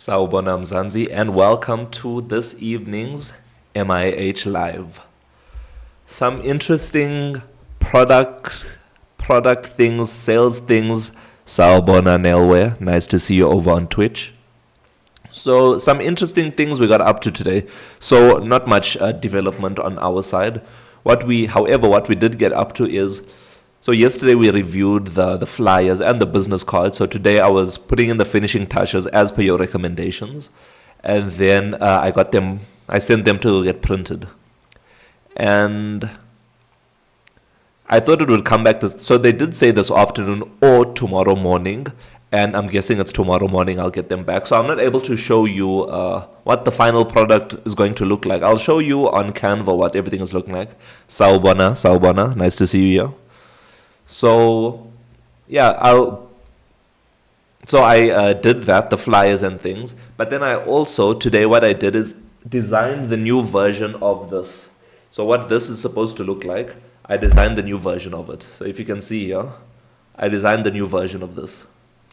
Sawubona Mzansi, and welcome to this evening's MIH Live. Some interesting product things, sales things. Sawubona Nelwe, nice to see you over on Twitch. So some interesting things we got up to today. So not much development on our side. However, what we did get up to is, so yesterday we reviewed the flyers and the business cards. So today I was putting in the finishing touches as per your recommendations. And then I sent them to get printed. And I thought it would come back so they did say this afternoon or tomorrow morning. And I'm guessing it's tomorrow morning I'll get them back. So I'm not able to show you what the final product is going to look like. I'll show you on Canva what everything is looking like. Sawubona, nice to see you here. So yeah, I did that, the flyers and things. But then I also, today what I did is designed the new version of this. So what this is supposed to look like, I designed the new version of it. So if you can see here, I designed the new version of this.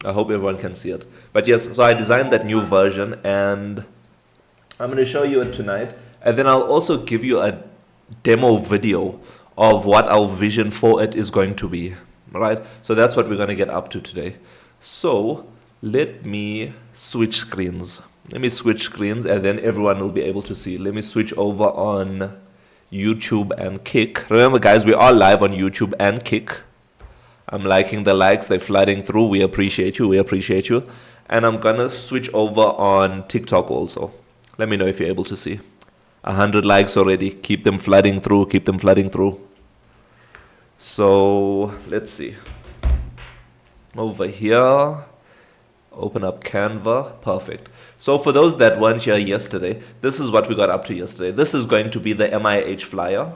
I hope everyone can see it. But yes, so I designed that new version and I'm going to show you it tonight. And then I'll also give you a demo video of what our vision for it is going to be. Right? So that's what we're going to get up to today. So let me switch screens. And then everyone will be able to see. Let me switch over on YouTube and Kick. Remember guys, we are live on YouTube and Kick. I'm liking the likes, they're flooding through. We appreciate you. And I'm gonna switch over on TikTok also. Let me know if you're able to see. 100 likes already. Keep them flooding through. So let's see. Over here, open up Canva. Perfect. So for those that weren't here yesterday, this is what we got up to yesterday. This is going to be the MIH flyer.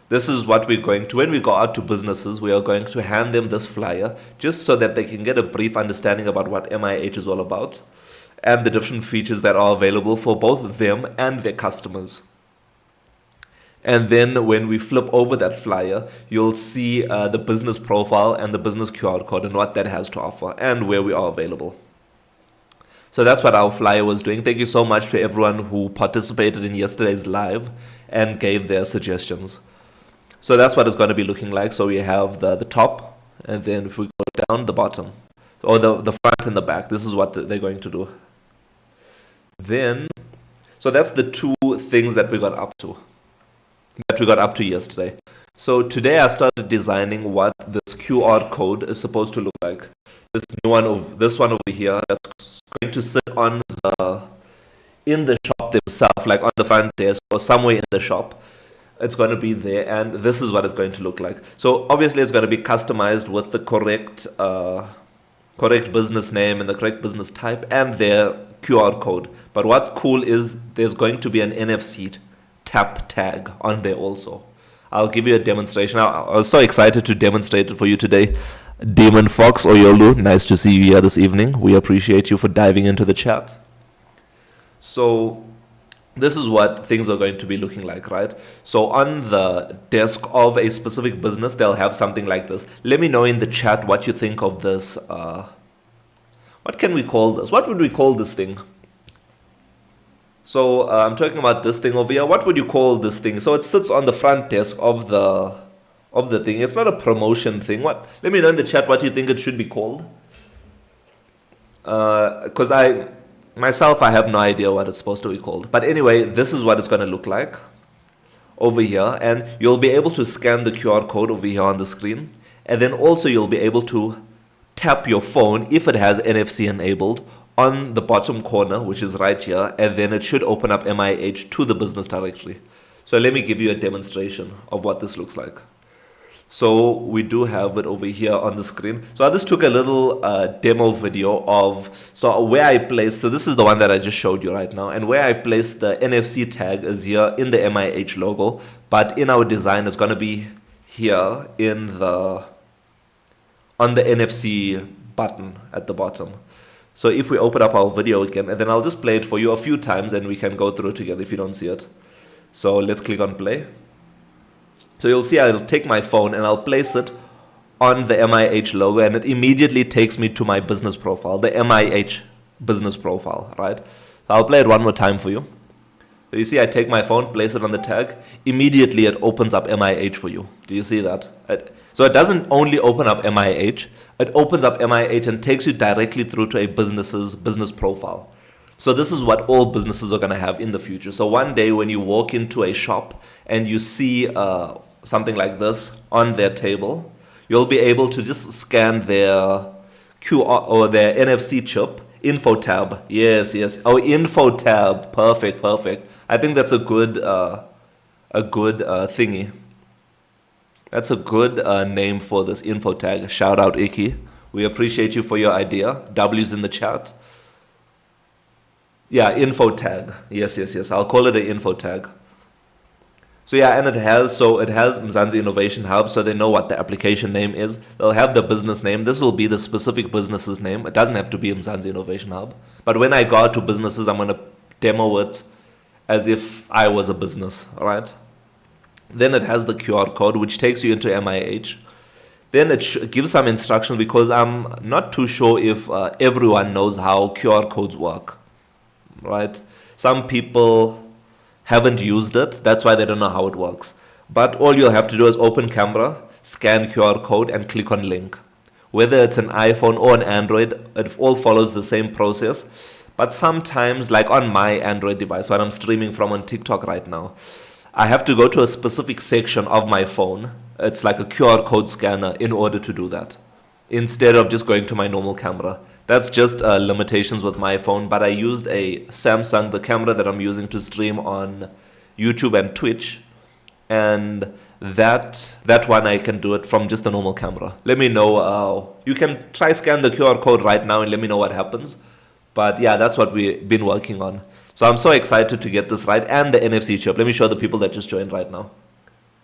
This is what we're going to, when we go out to businesses, we are going to hand them this flyer just so that they can get a brief understanding about what MIH is all about and the different features that are available for both them and their customers. And then when we flip over that flyer, you'll see the business profile and the business QR code and what that has to offer and where we are available. So that's what our flyer was doing. Thank you so much to everyone who participated in yesterday's live and gave their suggestions. So that's what it's going to be looking like. So we have the top, and then if we go down, the bottom, or the front and the back. This is what they're going to do. Then, so that's the two things that we got up to yesterday. So today I started designing what this QR code is supposed to look like. This one over here, that's going to sit in the shop themselves, like on the front desk or somewhere in the shop. It's going to be there, and this is what it's going to look like. So obviously it's going to be customized with the correct business name and the correct business type and their QR code. But what's cool is there's going to be an NFC tap tag on there also. I'll give you a demonstration. I was so excited to demonstrate it for you today. Demon Fox Oyolu, nice to see you here this evening. We appreciate you for diving into the chat. So this is what things are going to be looking like, right? So on the desk of a specific business, they'll have something like this. Let me know in the chat what you think of this. What can we call this? What would we call this thing? So I'm talking about this thing over here. What would you call this thing? So it sits on the front desk of the thing. It's not a promotion thing. Let me know in the chat what you think it should be called. Because Myself, I have no idea what it's supposed to be called. But anyway, this is what it's going to look like over here. And you'll be able to scan the QR code over here on the screen. And then also you'll be able to tap your phone, if it has NFC enabled, on the bottom corner, which is right here. And then it should open up MIH to the business directory. So let me give you a demonstration of what this looks like. So we do have it over here on the screen. So I just took a little demo video of where I placed. So this is the one that I just showed you right now. And where I placed the NFC tag is here in the MIH logo. But in our design, it's going to be here on the NFC button at the bottom. So if we open up our video again, and then I'll just play it for you a few times and we can go through it together if you don't see it. So let's click on play. So you'll see I'll take my phone and I'll place it on the MIH logo, and it immediately takes me to my business profile, the MIH business profile, right? So I'll play it one more time for you. So you see, I take my phone, place it on the tag, immediately it opens up MIH for you. Do you see that? So it doesn't only open up MIH, it opens up MIH and takes you directly through to a business's business profile. So this is what all businesses are going to have in the future. So one day when you walk into a shop and you see something like this on their table, you'll be able to just scan their QR or their NFC chip. Info tab. Yes, yes. Oh, info tab. Perfect, perfect. I think that's a good thingy. That's a good name for this info tag. Shout out, Iki. We appreciate you for your idea. W's in the chat. Yeah, info tag. Yes, yes, yes. I'll call it an info tag. So yeah, and it has Mzansi Innovation Hub, so they know what the application name is. They'll have the business name. This will be the specific business's name. It doesn't have to be Mzansi Innovation Hub. But when I go out to businesses, I'm going to demo it as if I was a business, all right? Then it has the QR code, which takes you into MIH. Then it gives some instructions because I'm not too sure if everyone knows how QR codes work, right? Some people haven't used it, that's why they don't know how it works. But all you'll have to do is open camera, scan QR code, and click on link. Whether it's an iPhone or an Android, it all follows the same process. But sometimes, like on my Android device, when I'm streaming from on TikTok right now, I have to go to a specific section of my phone. It's like a QR code scanner in order to do that, instead of just going to my normal camera. That's just limitations with my phone, but I used a Samsung, the camera that I'm using to stream on YouTube and Twitch, and that one I can do it from just a normal camera. Let me know, you can try scan the QR code right now and let me know what happens. But yeah, that's what we've been working on. So I'm so excited to get this right, and the NFC chip. Let me show the people that just joined right now.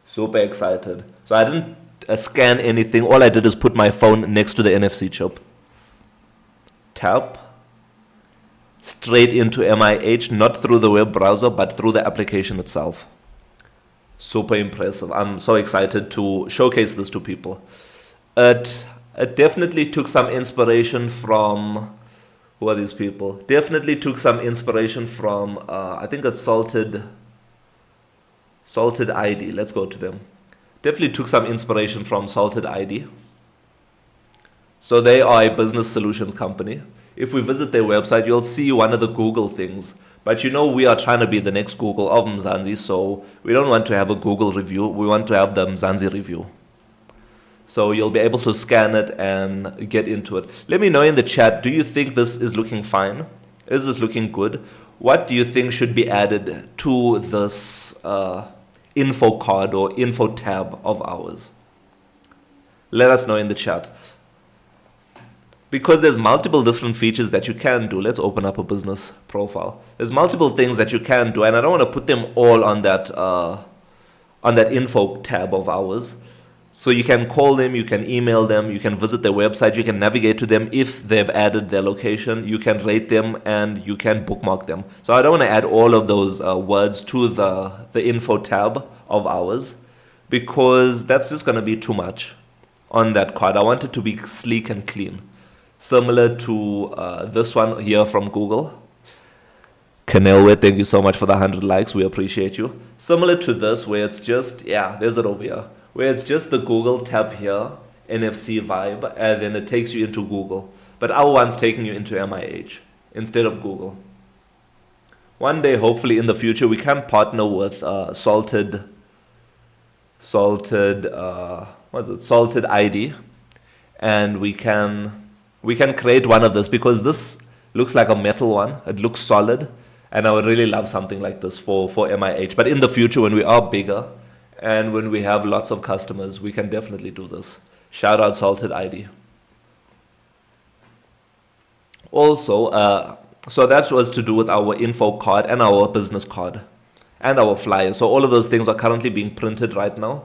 Super excited. So I didn't scan anything. All I did is put my phone next to the NFC chip. Tap straight into MIH, not through the web browser, but through the application itself. Super impressive. I'm so excited to showcase this to people. It definitely took some inspiration from, who are these people? Definitely took some inspiration from, I think it's Salted ID. Let's go to them. Definitely took some inspiration from Salted ID. So they are a business solutions company. If we visit their website, you'll see one of the Google things. But you know, we are trying to be the next Google of Mzansi, so we don't want to have a Google review. We want to have the Mzansi review. So you'll be able to scan it and get into it. Let me know in the chat, do you think this is looking fine? Is this looking good? What do you think should be added to this info card or info tab of ours? Let us know in the chat. Because there's multiple different features that you can do. Let's open up a business profile. There's multiple things that you can do, and I don't want to put them all on that info tab of ours. So you can call them, you can email them, you can visit their website, you can navigate to them if they've added their location, you can rate them, and you can bookmark them. So I don't want to add all of those words to the info tab of ours, because that's just going to be too much on that card. I want it to be sleek and clean. Similar to this one here from Google. Canelwe, thank you so much for the 100 likes. We appreciate you. Similar to this, where it's just, yeah, there's it over here. Where it's just the Google tab here, NFC vibe, and then it takes you into Google. But our one's taking you into MIH instead of Google. One day, hopefully in the future, we can partner with Salted ID, and we can create one of this, because this looks like a metal one. It looks solid, and I would really love something like this for MIH. But in the future, when we are bigger and when we have lots of customers, we can definitely do this. Shout out Salted ID. Also, so that was to do with our info card and our business card and our flyer. So all of those things are currently being printed right now.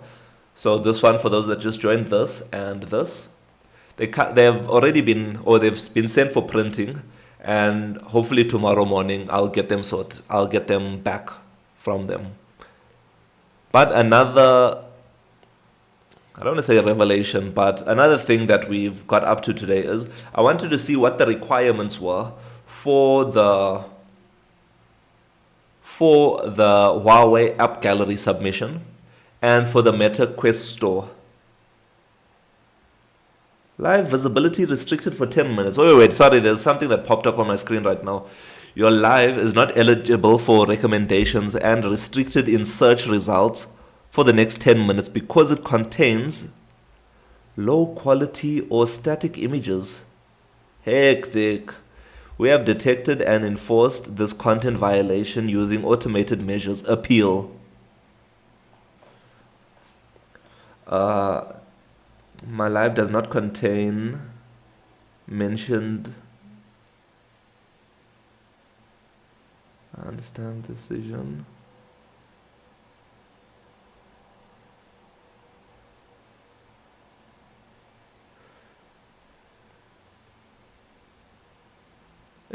So this one, for those that just joined, this and this, they have already been, or they've been sent for printing, and hopefully tomorrow morning I'll get them sorted. I'll get them back from them. But another, I don't want to say a revelation, but another thing that we've got up to today is I wanted to see what the requirements were for the Huawei App Gallery submission and for the Meta Quest Store. Live visibility restricted for 10 minutes. Wait, sorry, there's something that popped up on my screen right now. Your live is not eligible for recommendations and restricted in search results for the next 10 minutes because it contains low quality or static images. Hectic. We have detected and enforced this content violation using automated measures. Appeal. My live does not contain mentioned. I understand decision.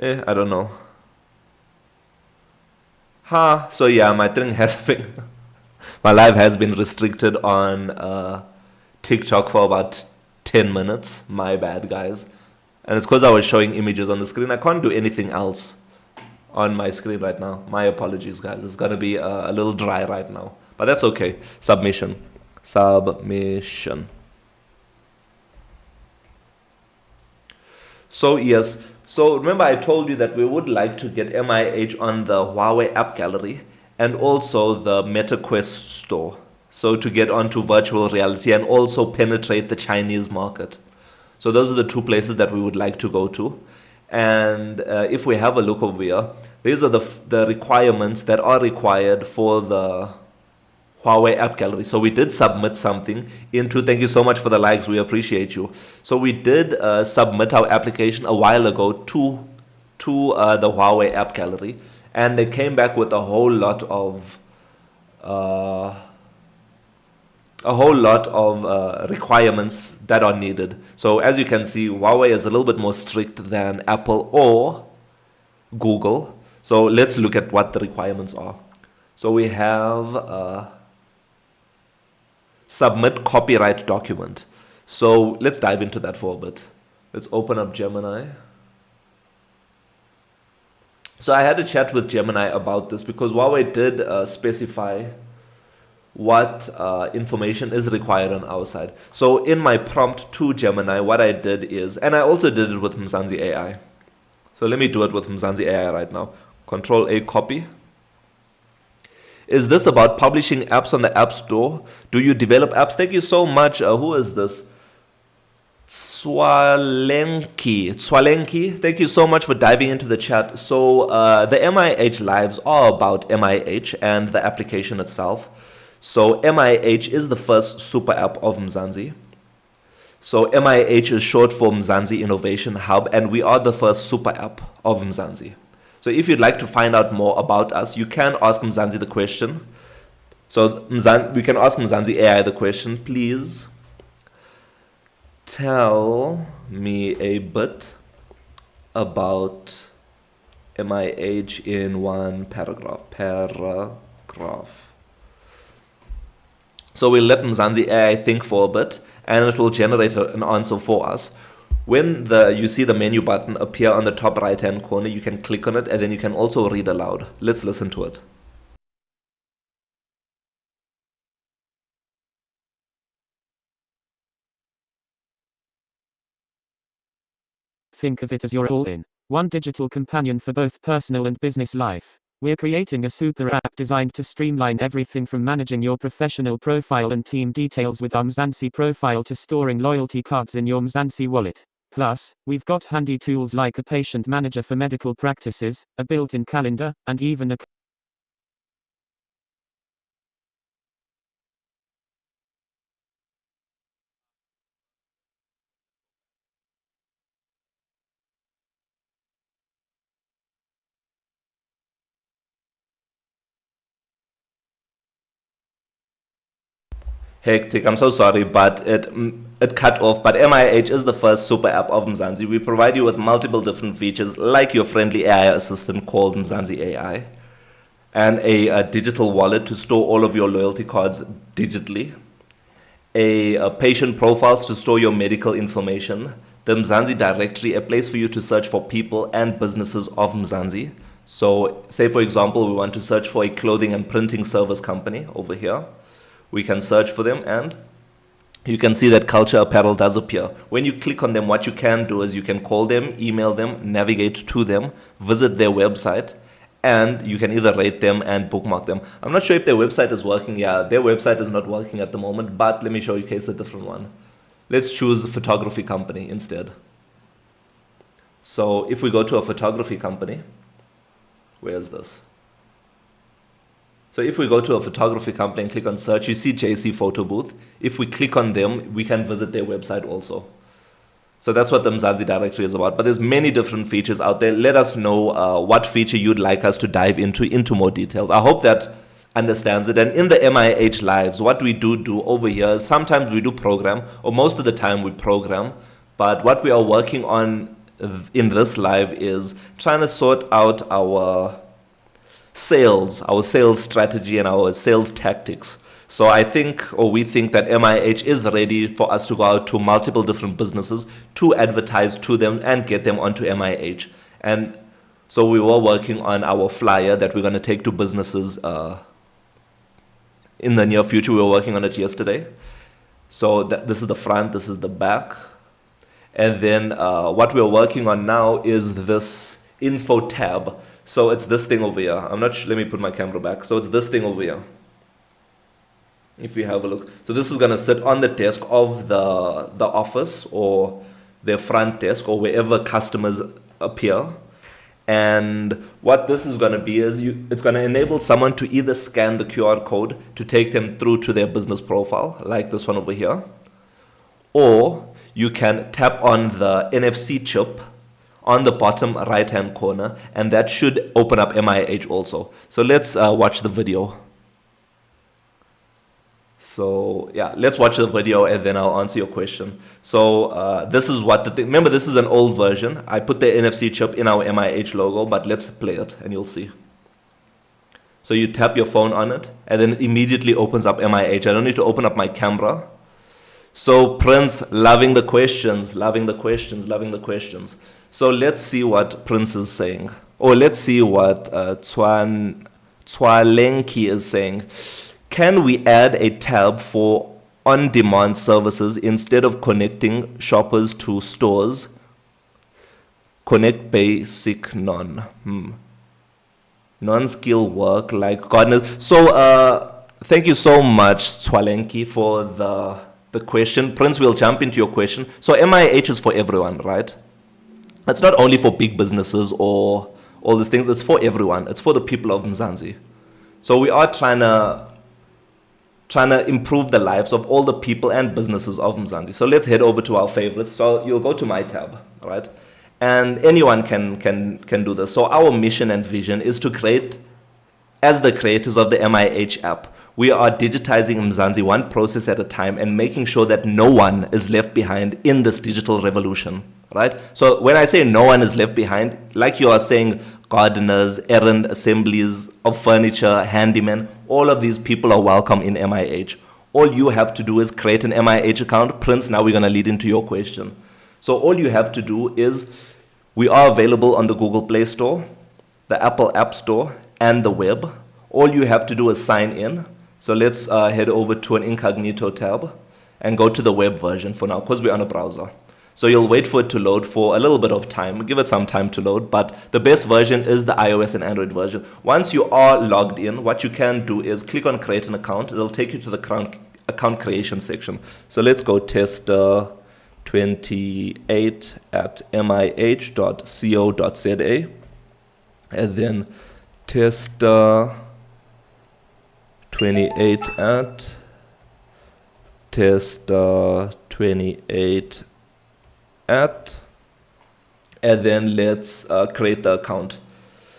I don't know. So yeah, my thing has been, my live has been restricted on TikTok for about 10 minutes. My bad, guys. And it's because I was showing images on the screen. I can't do anything else on my screen right now. My apologies, guys. It's gonna be a little dry right now, but that's okay. Submission. So yes, so remember I told you that we would like to get MIH on the Huawei App Gallery and also the Meta Quest Store. So to get onto virtual reality and also penetrate the Chinese market. So those are the two places that we would like to go to. And if we have a look over here, these are the requirements that are required for the Huawei App Gallery. So we did submit something into, thank you so much for the likes, we appreciate you. So we did submit our application a while ago to the Huawei App Gallery, and they came back with a whole lot of requirements that are needed. So as you can see, Huawei is a little bit more strict than Apple or Google. So let's look at what the requirements are. So we have submit copyright document. So let's dive into that for a bit. Let's open up Gemini. So I had a chat with Gemini about this because Huawei did specify what information is required on our side. So in my prompt to Gemini, what I did is, and I also did it with Mzansi AI. So let me do it with Mzansi AI right now. Control A, copy. Is this about publishing apps on the App Store? Do you develop apps? Thank you so much. Who is this? Tswalenki. Thank you so much for diving into the chat. So the MIH lives are about MIH and the application itself. So MIH is the first super app of Mzansi. So MIH is short for Mzansi Innovation Hub, and we are the first super app of Mzansi. So if you'd like to find out more about us, you can ask Mzansi the question. So we can ask Mzansi AI the question, please tell me a bit about MIH in one paragraph. So we'll let Mzansi AI think for a bit, and it will generate an answer for us. When you see the menu button appear on the top right hand corner, you can click on it, and then you can also read aloud. Let's listen to it. Think of it as your all-in, one digital companion for both personal and business life. We're creating a super app designed to streamline everything from managing your professional profile and team details with our Mzansi profile to storing loyalty cards in your Mzansi wallet. Plus, we've got handy tools like a patient manager for medical practices, a built-in calendar, and even a Hectic. I'm so sorry, but it cut off. But MIH is the first super app of Mzansi. We provide you with multiple different features, like your friendly AI assistant called Mzansi AI, and a digital wallet to store all of your loyalty cards digitally, a patient profiles to store your medical information the Mzansi directory, a place for you to search for people and businesses of Mzansi. So say, for example, we want to search for a clothing and printing service company over here. We can search for them, and you can see that Culture Apparel does appear. When you click on them, what you can do is you can call them, email them, navigate to them, visit their website, and you can either rate them and bookmark them. I'm not sure if their website is working. Yeah, their website is not working at the moment, but let me show you a case, a different one. Let's choose a photography company instead. So if we go to a photography company, where's this? So if we go to a photography company and click on search, you see JC Photo Booth. If we click on them, we can visit their website also. So that's what the Mzansi directory is about. But there's many different features out there. Let us know what feature you'd like us to dive into more details. I hope that understands it. And in the MIH lives, what we do over here is sometimes we do program, or most of the time we program. But what we are working on in this live is trying to sort out our sales strategy and our sales tactics. So I think, or we think, that MIH is ready for us to go out to multiple different businesses to advertise to them and get them onto MIH. And so we were working on our flyer that we're going to take to businesses in the near future. We were working on it yesterday. So this is the front, this is the back. And then what we're working on now is this info tab. So it's this thing over here. I'm not sure, let me put my camera back. So it's this thing over here. If you have a look. So this is going to sit on the desk of the office or their front desk or wherever customers appear. And what this is going to be is it's going to enable someone to either scan the QR code to take them through to their business profile, like this one over here, or you can tap on the NFC chip on the bottom right hand corner, and that should open up MIH also. So let's watch the video. So yeah, let's watch the video and then I'll answer your question. So this is what remember, this is an old version. I put the NFC chip in our MIH logo, but let's play it and you'll see. So you tap your phone on it and then it immediately opens up MIH. I don't need to open up my camera. So Prince, loving the questions. So let's see what Prince is saying. Or let's see what Tswalenki is saying. Can we add a tab for on-demand services instead of connecting shoppers to stores? Connect basic non-skill work like gardeners. So thank you so much, Tswalenki, for the question. Prince, will jump into your question. So MIH is for everyone, right? It's not only for big businesses or all these things. It's for everyone. It's for the people of Mzansi. So we are trying to improve the lives of all the people and businesses of Mzansi. So let's head over to our favorites. So you'll go to my tab, right? And anyone can do this. So our mission and vision is to create, as the creators of the MIH app, we are digitizing Mzansi one process at a time and making sure that no one is left behind in this digital revolution, right? So when I say no one is left behind, like you are saying, gardeners, errand assemblies of furniture, handymen, all of these people are welcome in MIH. All you have to do is create an MIH account. Prince, now we're going to lead into your question. So all you have to do is, we are available on the Google Play Store, the Apple App Store, and the web. All you have to do is sign in. So let's head over to an incognito tab and go to the web version for now, because we're on a browser. So you'll wait for it to load for a little bit of time. Give it some time to load, but the best version is the iOS and Android version. Once you are logged in, what you can do is click on create an account. It'll take you to the account creation section. So let's go tester28@mih.co.za and then tester28 and then let's create the account.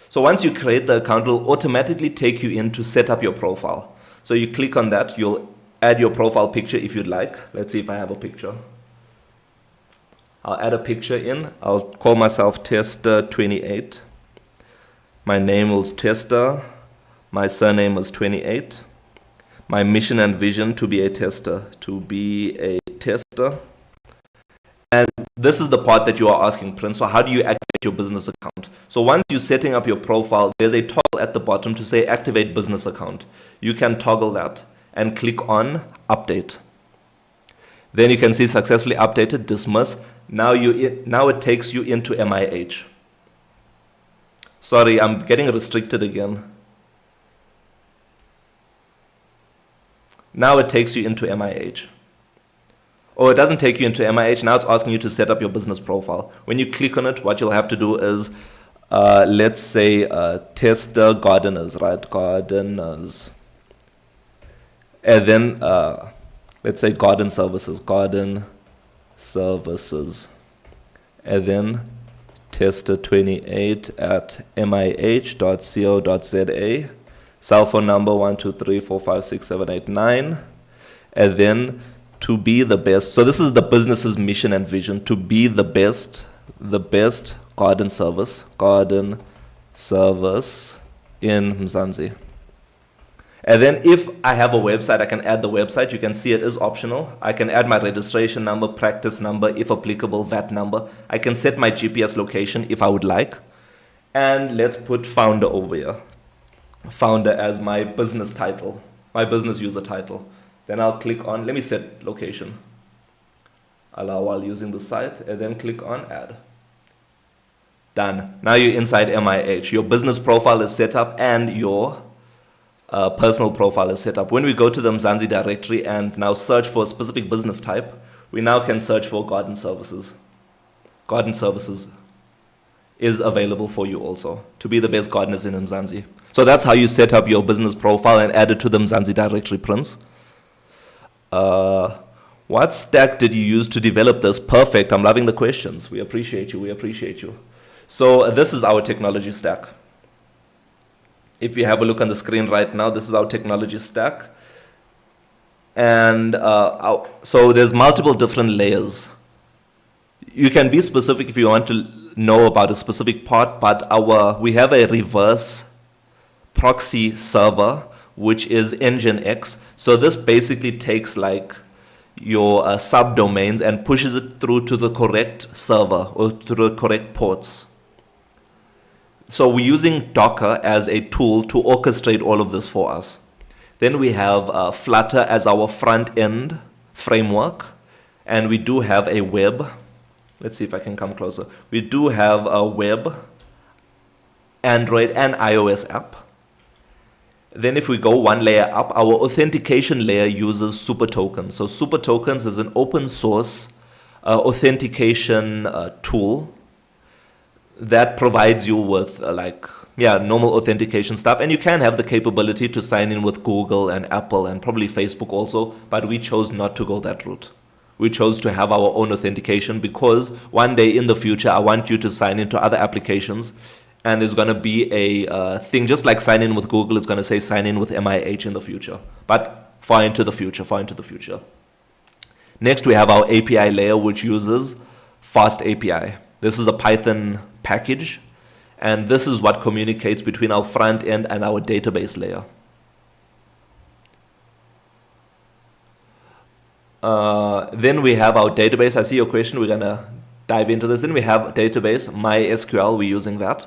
So once you create the account, it will automatically take you in to set up your profile. So you click on that, you'll add your profile picture if you'd like. Let's see if I have a picture. I'll add a picture in. I'll call myself Tester28. My name is Tester. My surname is 28. My mission and vision: to be a tester. This is the part that you are asking, Prince. So how do you activate your business account? So once you're setting up your profile, there's a toggle at the bottom to say activate business account. You can toggle that and click on update. Then you can see successfully updated, dismiss. Now it takes you into MIH. Sorry, I'm getting restricted again. Now it takes you into MIH. Or it doesn't take you into MIH. Now it's asking you to set up your business profile. When you click on it, what you'll have to do is, let's say, tester gardeners, right? Gardeners. And then, let's say garden services. And then tester28 at mih.co.za. Cell phone number 123456789. And then to be the best. So this is the business's mission and vision, to be the best garden service in Mzansi. And then if I have a website, I can add the website. You can see it is optional. I can add my registration number, practice number, if applicable, VAT number. I can set my GPS location if I would like. And let's put founder over here. Founder as my business title, my business user title. Then I'll click on, let me set location. Allow while using the site, and then click on add. Done. Now you're inside MIH. Your business profile is set up and your personal profile is set up. When we go to the Mzansi directory and now search for a specific business type, we now can search for garden services. Garden services is available for you also to be the best gardeners in Mzansi. So that's how you set up your business profile and add it to the Mzansi directory, Prince. What stack did you use to develop this? Perfect. I'm loving the questions. We appreciate you. So this is our technology stack. If you have a look on the screen right now, this is our technology stack. And so there's multiple different layers. You can be specific if you want to know about a specific part, but we have a reverse proxy server, which is Nginx. So this basically takes like your subdomains and pushes it through to the correct server or to the correct ports. So we're using Docker as a tool to orchestrate all of this for us. Then we have Flutter as our front end framework. And we do have a web. Let's see if I can come closer. We do have a web, Android and iOS app. Then if we go one layer up, our authentication layer uses super tokens. So super tokens is an open source authentication tool that provides you with normal authentication stuff. And you can have the capability to sign in with Google and Apple and probably Facebook also, but we chose not to go that route. We chose to have our own authentication because one day in the future, I want you to sign into other applications. And there's going to be a thing, just like sign in with Google, it's going to say sign in with MIH in the future. But far into the future. Next, we have our API layer, which uses Fast API. This is a Python package. And this is what communicates between our front end and our database layer. Then we have our database. I see your question. We're going to dive into this. Then we have database, MySQL. We're using that.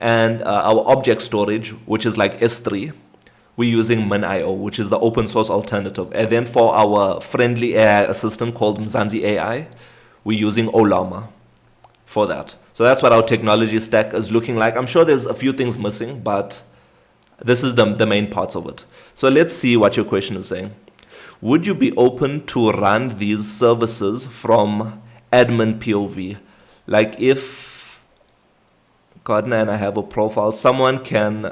And our object storage, which is like S3, we're using MinIO, which is the open source alternative. And then for our friendly AI assistant called Mzansi AI, we're using Olama for that. So that's what our technology stack is looking like. I'm sure there's a few things missing, but this is the main parts of it. So let's see what your question is saying. Would you be open to run these services from admin POV? Like if Gardener and I have a profile someone can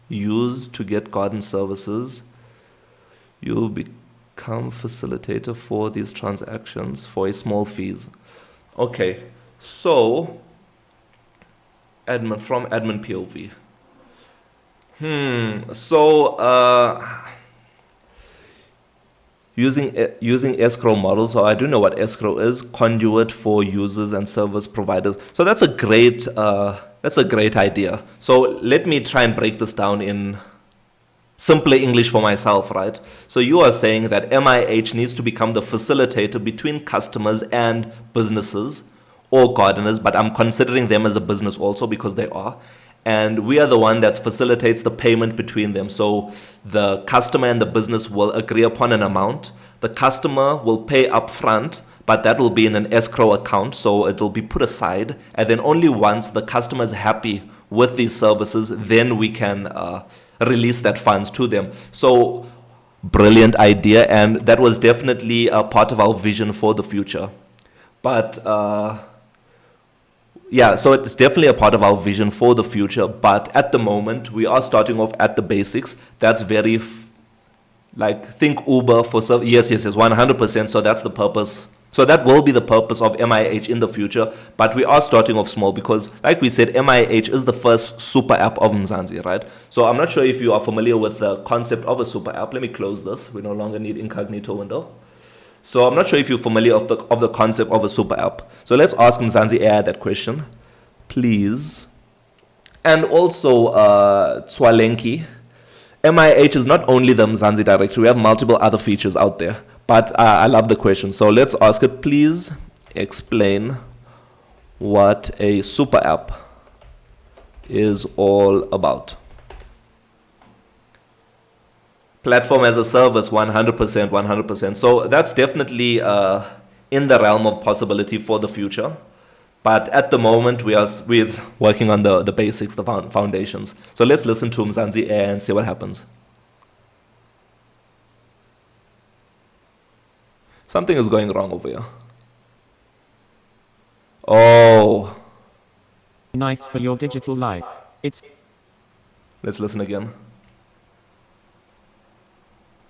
use to get garden services, you'll become facilitator for these transactions for a small fees. Okay, so from admin POV. Using escrow models, so I do know what escrow is, conduit for users and service providers. So that's a great idea. So let me try and break this down in simpler English for myself, right? So you are saying that MIH needs to become the facilitator between customers and businesses or gardeners, but I'm considering them as a business also because they are. And we are the one that facilitates the payment between them. So the customer and the business will agree upon an amount. The customer will pay upfront, but that will be in an escrow account, so it will be put aside. And then only once the customer is happy with these services, then we can release that funds to them. So brilliant idea, and that was definitely a part of our vision for the future. But yeah, so it's definitely a part of our vision for the future. But at the moment, we are starting off at the basics. That's very like think Uber for yes, 100%. So that's the purpose. So that will be the purpose of MIH in the future. But we are starting off small because, like we said, MIH is the first super app of Mzansi, right? So I'm not sure if you are familiar with the concept of a super app. Let me close this. We no longer need incognito window. So I'm not sure if you're familiar of the concept of a super app. So let's ask Mzansi AI that question, please. And also Tswalenki. MIH is not only the Mzansi directory. We have multiple other features out there. But I love the question. So let's ask it, please explain what a super app is all about. Platform as a service, 100%, 100%. So that's definitely in the realm of possibility for the future. But at the moment, we're working on the basics, the foundations. So let's listen to Mzansi AI and see what happens. Something is going wrong over here. Oh. Knife for your digital life. Let's listen again.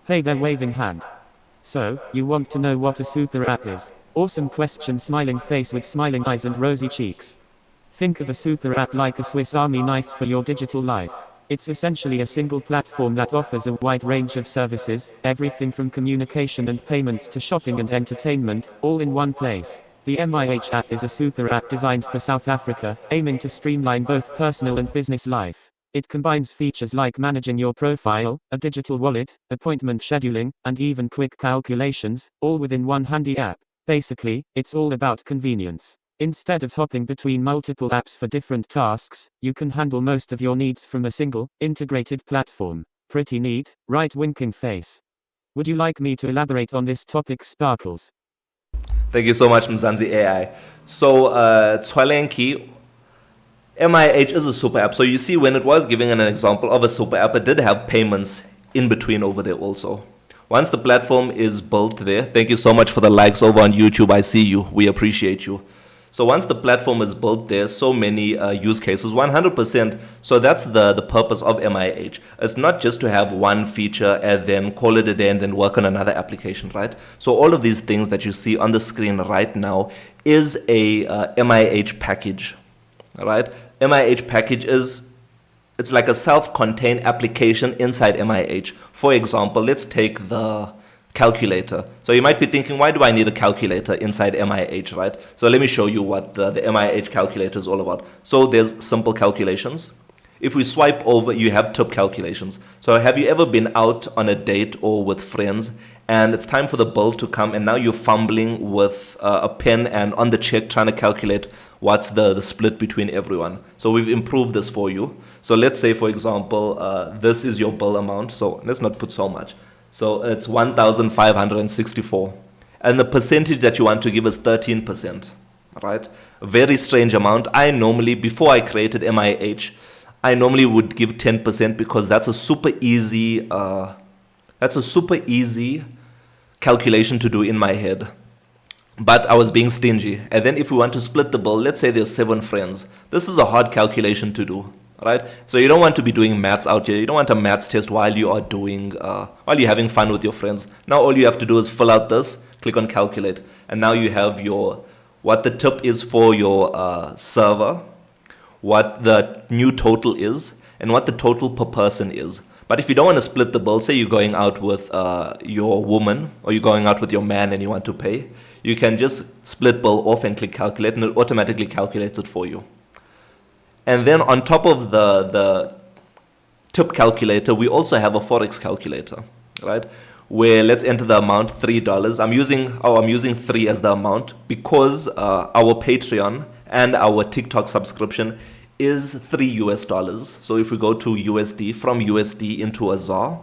Hey there, waving hand. So, you want to know what a super app is? Awesome question, smiling face with smiling eyes and rosy cheeks. Think of a super app like a Swiss Army knife for your digital life. It's essentially a single platform that offers a wide range of services, everything from communication and payments to shopping and entertainment, all in one place. The MIH app is a super app designed for South Africa, aiming to streamline both personal and business life. It combines features like managing your profile, a digital wallet, appointment scheduling, and even quick calculations, all within one handy app. Basically, it's all about convenience. Instead of hopping between multiple apps for different tasks, you can handle most of your needs from a single, integrated platform. Pretty neat, right? Winking face. Would you like me to elaborate on this topic, Sparkles? Thank you so much, Mzansi AI. So, Tswalenki, MIH is a super app. So you see, when it was giving an example of a super app, it did have payments in between over there also. Once the platform is built there, thank you so much for the likes over on YouTube. I see you. We appreciate you. So once the platform is built, there's so many use cases, 100%. So that's the purpose of MIH. It's not just to have one feature and then call it a day and then work on another application, right? So all of these things that you see on the screen right now is a MIH package, right? MIH package it's like a self-contained application inside MIH. For example, let's take the calculator. So you might be thinking, why do I need a calculator inside MIH, right? So let me show you what the MIH calculator is all about. So there's simple calculations. If we swipe over, you have tip calculations. So have you ever been out on a date or with friends and it's time for the bill to come and now you're fumbling with a pen and on the check trying to calculate what's the split between everyone? So we've improved this for you. So let's say, for example, this is your bill amount. So let's not put so much. So it's 1,564. And the percentage that you want to give is 13%, right? A very strange amount. I normally, before I created MIH, I normally would give 10% because that's a super easy calculation to do in my head. But I was being stingy. And then if we want to split the bill, let's say there's 7 friends. This is a hard calculation to do, right? So you don't want to be doing maths out here. You don't want a maths test while you are doing, while you're having fun with your friends. Now all you have to do is fill out this, click on calculate. And now you have what the tip is for your server, what the new total is, and what the total per person is. But if you don't want to split the bill, say you're going out with your woman or you're going out with your man and you want to pay, you can just split bill off and click calculate and it automatically calculates it for you. And then on top of the tip calculator, we also have a Forex calculator, right? Where let's enter the amount $3. I'm using 3 as the amount because our Patreon and our TikTok subscription is $3. So if we go to USD, from USD into a ZAR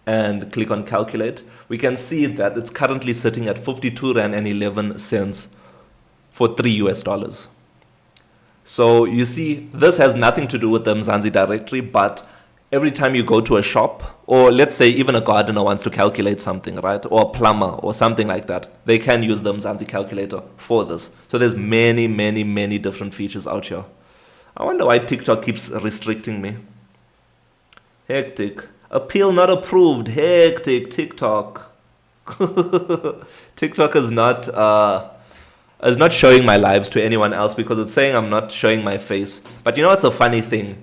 and click on calculate, we can see that it's currently sitting at 52 Rand and 11 cents for $3. So you see, this has nothing to do with the Mzansi directory, but every time you go to a shop, or let's say even a gardener wants to calculate something, right? Or a plumber or something like that, they can use the Mzansi calculator for this. So there's many, many, many different features out here. I wonder why TikTok keeps restricting me. Hectic. Appeal not approved. Hectic. TikTok. TikTok is not showing my lives to anyone else because it's saying I'm not showing my face. But you know what's a funny thing?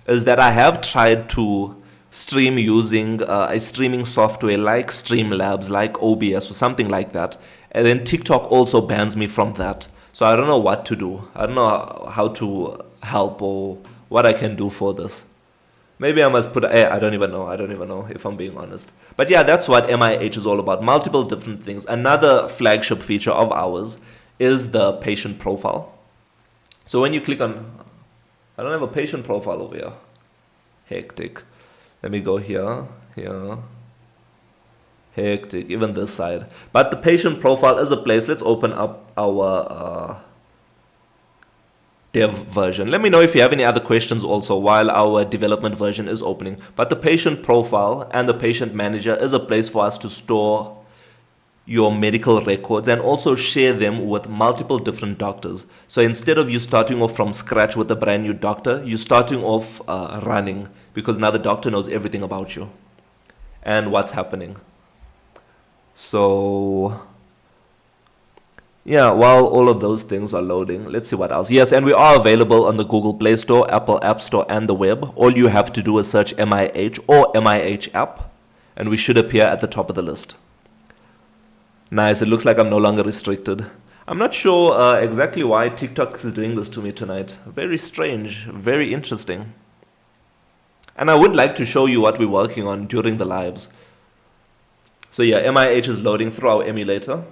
Is that I have tried to stream using a streaming software like Streamlabs, like OBS or something like that. And then TikTok also bans me from that. So I don't know what to do. I don't know how to help or what I can do for this. Maybe I must put, I don't even know. I don't even know if I'm being honest. But yeah, that's what MIH is all about. Multiple different things. Another flagship feature of ours is the patient profile. So when you click on, I don't have a patient profile over here. Hectic. Let me go here, here. Hectic, even this side. But the patient profile is a place. Let's open up our dev version. Let me know if you have any other questions also while our development version is opening. But the patient profile and the patient manager is a place for us to store your medical records and also share them with multiple different doctors. So instead of you starting off from scratch with a brand new doctor, you're starting off running because now the doctor knows everything about you and what's happening. So yeah, while all of those things are loading, let's see what else. Yes, and we are available on the Google Play Store, Apple App Store, and the web. All you have to do is search MIH or MIH app, and we should appear at the top of the list. Nice, it looks like I'm no longer restricted. I'm not sure exactly why TikTok is doing this to me tonight. Very strange, very interesting. And I would like to show you what we're working on during the lives. So yeah, MIH is loading through our emulator.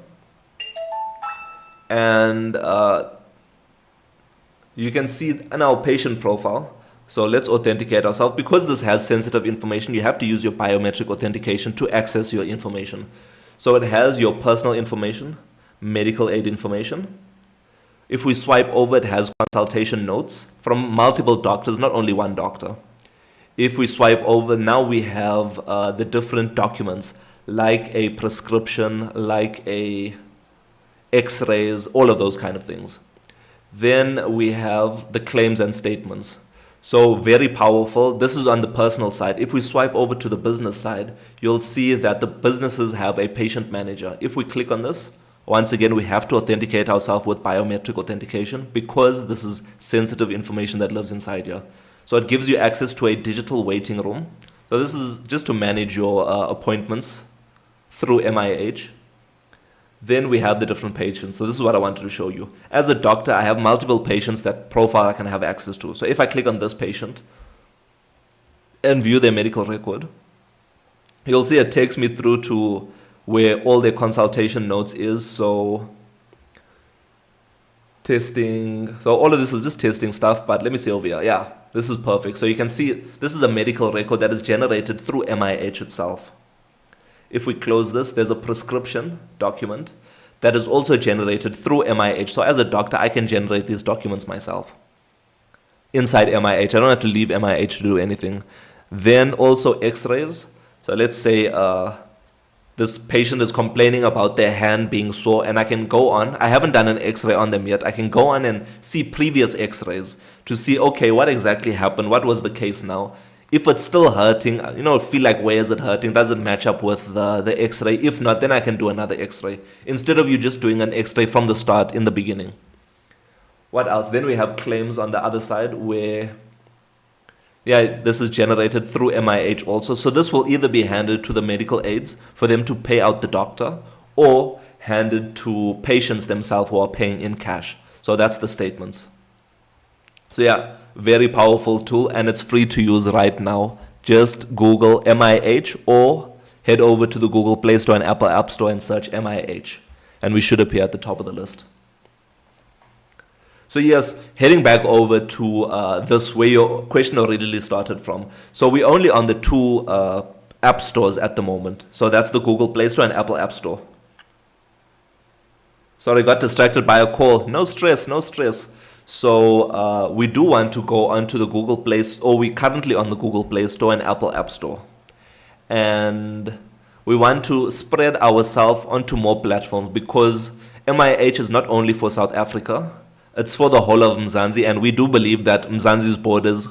And you can see in our patient profile. So let's authenticate ourselves. Because this has sensitive information, you have to use your biometric authentication to access your information. So it has your personal information, medical aid information. If we swipe over, it has consultation notes from multiple doctors, not only one doctor. If we swipe over, now we have the different documents, like a prescription, like a x-rays, all of those kind of things. Then we have the claims and statements. So very powerful. This is on the personal side. If we swipe over to the business side, you'll see that the businesses have a patient manager. If we click on this, once again, we have to authenticate ourselves with biometric authentication because this is sensitive information that lives inside here. So it gives you access to a digital waiting room. So this is just to manage your appointments through MIH. Then we have the different patients. So this is what I wanted to show you. As a doctor, I have multiple patients that profile I can have access to. So if I click on this patient and view their medical record, you'll see it takes me through to where all their consultation notes is. So testing. So all of this is just testing stuff, but let me see over here. Yeah, this is perfect. So you can see this is a medical record that is generated through MIH itself. If we close this, there's a prescription document that is also generated through MIH. So as a doctor, I can generate these documents myself inside MIH. I don't have to leave MIH to do anything. Then also x-rays. So let's say this patient is complaining about their hand being sore, and I can go on. I haven't done an x-ray on them yet. I can go on and see previous x-rays to see, okay, what exactly happened? What was the case now? If it's still hurting, feel like where is it hurting? Does it match up with the x-ray? If not, then I can do another x-ray instead of you just doing an x-ray from the start in the beginning. What else? Then we have claims on the other side where, yeah, this is generated through MIH also. So this will either be handed to the medical aides for them to pay out the doctor or handed to patients themselves who are paying in cash. So that's the statements. So yeah, Very powerful tool, and it's free to use right now. Just Google MIH or head over to the Google Play Store and Apple App Store and search MIH, and we should appear at the top of the list. So yes, heading back over to this where your question originally started from. So we're only on the two app stores at the moment. So that's the Google Play Store and Apple App Store. Sorry, got distracted by a call. No stress, no stress. So we do want to go onto the Google Play Store, or we're currently on the Google Play Store and Apple App Store. And we want to spread ourselves onto more platforms because MIH is not only for South Africa, it's for the whole of Mzansi, and we do believe that Mzansi's borders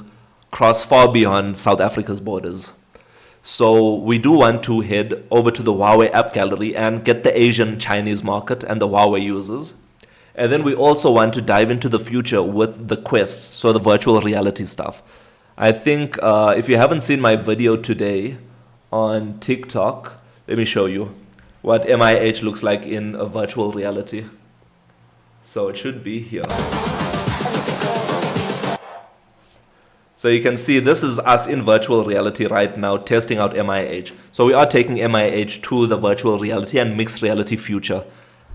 cross far beyond South Africa's borders. So we do want to head over to the Huawei app gallery and get the Asian Chinese market and the Huawei users. And then we also want to dive into the future with the Quest, so the virtual reality stuff. I think if you haven't seen my video today on TikTok, let me show you what MIH looks like in a virtual reality. So it should be here. So you can see this is us in virtual reality right now testing out MIH. So we are taking MIH to the virtual reality and mixed reality future.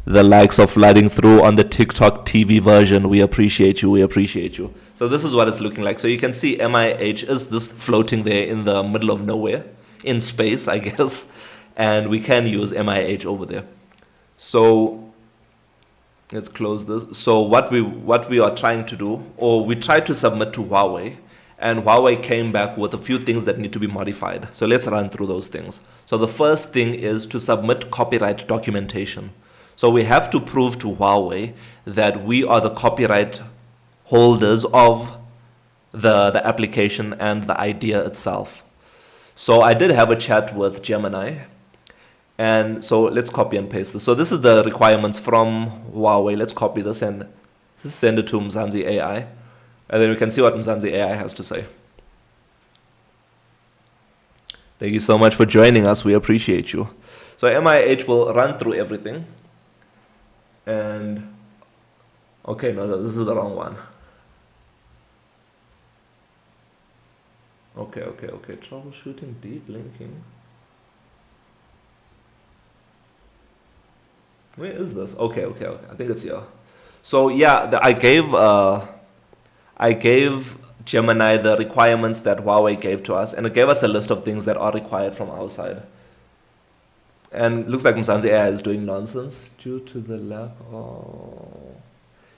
The likes of flooding through on the TikTok TV version. We appreciate you. We appreciate you. So this is what it's looking like. So you can see MIH is this floating there in the middle of nowhere, in space, I guess. And we can use MIH over there. So let's close this. So what we are trying to do, or we tried to submit to Huawei, and Huawei came back with a few things that need to be modified. So let's run through those things. So the first thing is to submit copyright documentation. So we have to prove to Huawei that we are the copyright holders of the application and the idea itself. So I did have a chat with Gemini. And so let's copy and paste this. So this is the requirements from Huawei. Let's copy this and send it to Mzansi AI. And then we can see what Mzansi AI has to say. Thank you so much for joining us. We appreciate you. So MIH will run through everything. And, okay, no, this is the wrong one. Okay. Troubleshooting, deep linking. Where is this? Okay. I think it's here. So yeah, I gave Gemini the requirements that Huawei gave to us, and it gave us a list of things that are required from our side. And it looks like Mzansi AI is doing nonsense due to the lack of...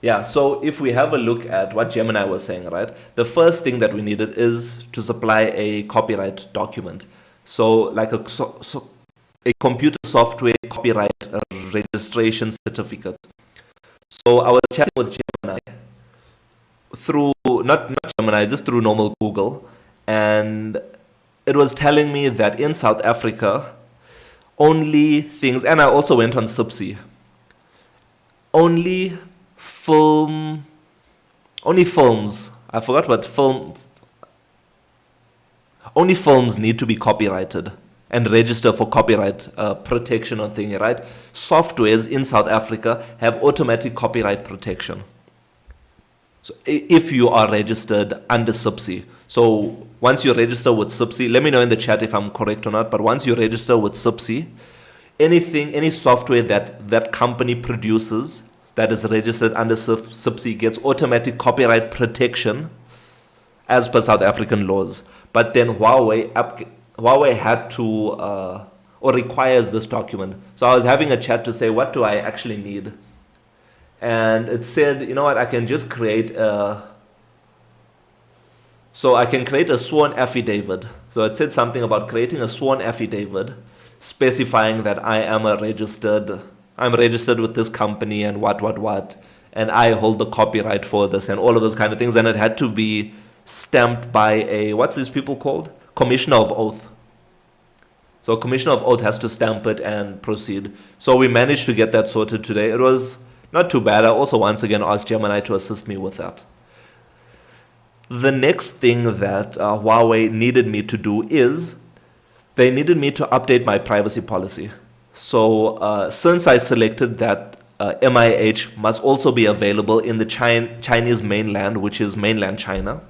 Yeah, so if we have a look at what Gemini was saying, right? The first thing that we needed is to supply a copyright document. So like a computer software copyright registration certificate. So I was chatting with Gemini through, not Gemini, just through normal Google. And it was telling me that in South Africa, only things, and I also went on Subsea, only films, I forgot what film, only films need to be copyrighted and register for copyright protection or thing, right? Softwares in South Africa have automatic copyright protection. So if you are registered under Subsea. So once you register with Subsea, let me know in the chat if I'm correct or not, but once you register with Subsea, any software that company produces that is registered under Subsea gets automatic copyright protection as per South African laws. But then Huawei had to, or requires this document. So I was having a chat to say, what do I actually need? And it said, you know what, I can just create a sworn affidavit. So it said something about creating a sworn affidavit specifying that I'm registered with this company and what, and I hold the copyright for this and all of those kind of things. And it had to be stamped by a, what's these people called? Commissioner of Oath. So Commissioner of Oath has to stamp it and proceed. So we managed to get that sorted today. It was not too bad. I also once again asked Gemini to assist me with that. The next thing that Huawei needed me to do is they needed me to update my privacy policy. So since I selected that MIH must also be available in the Chinese mainland, which is mainland China,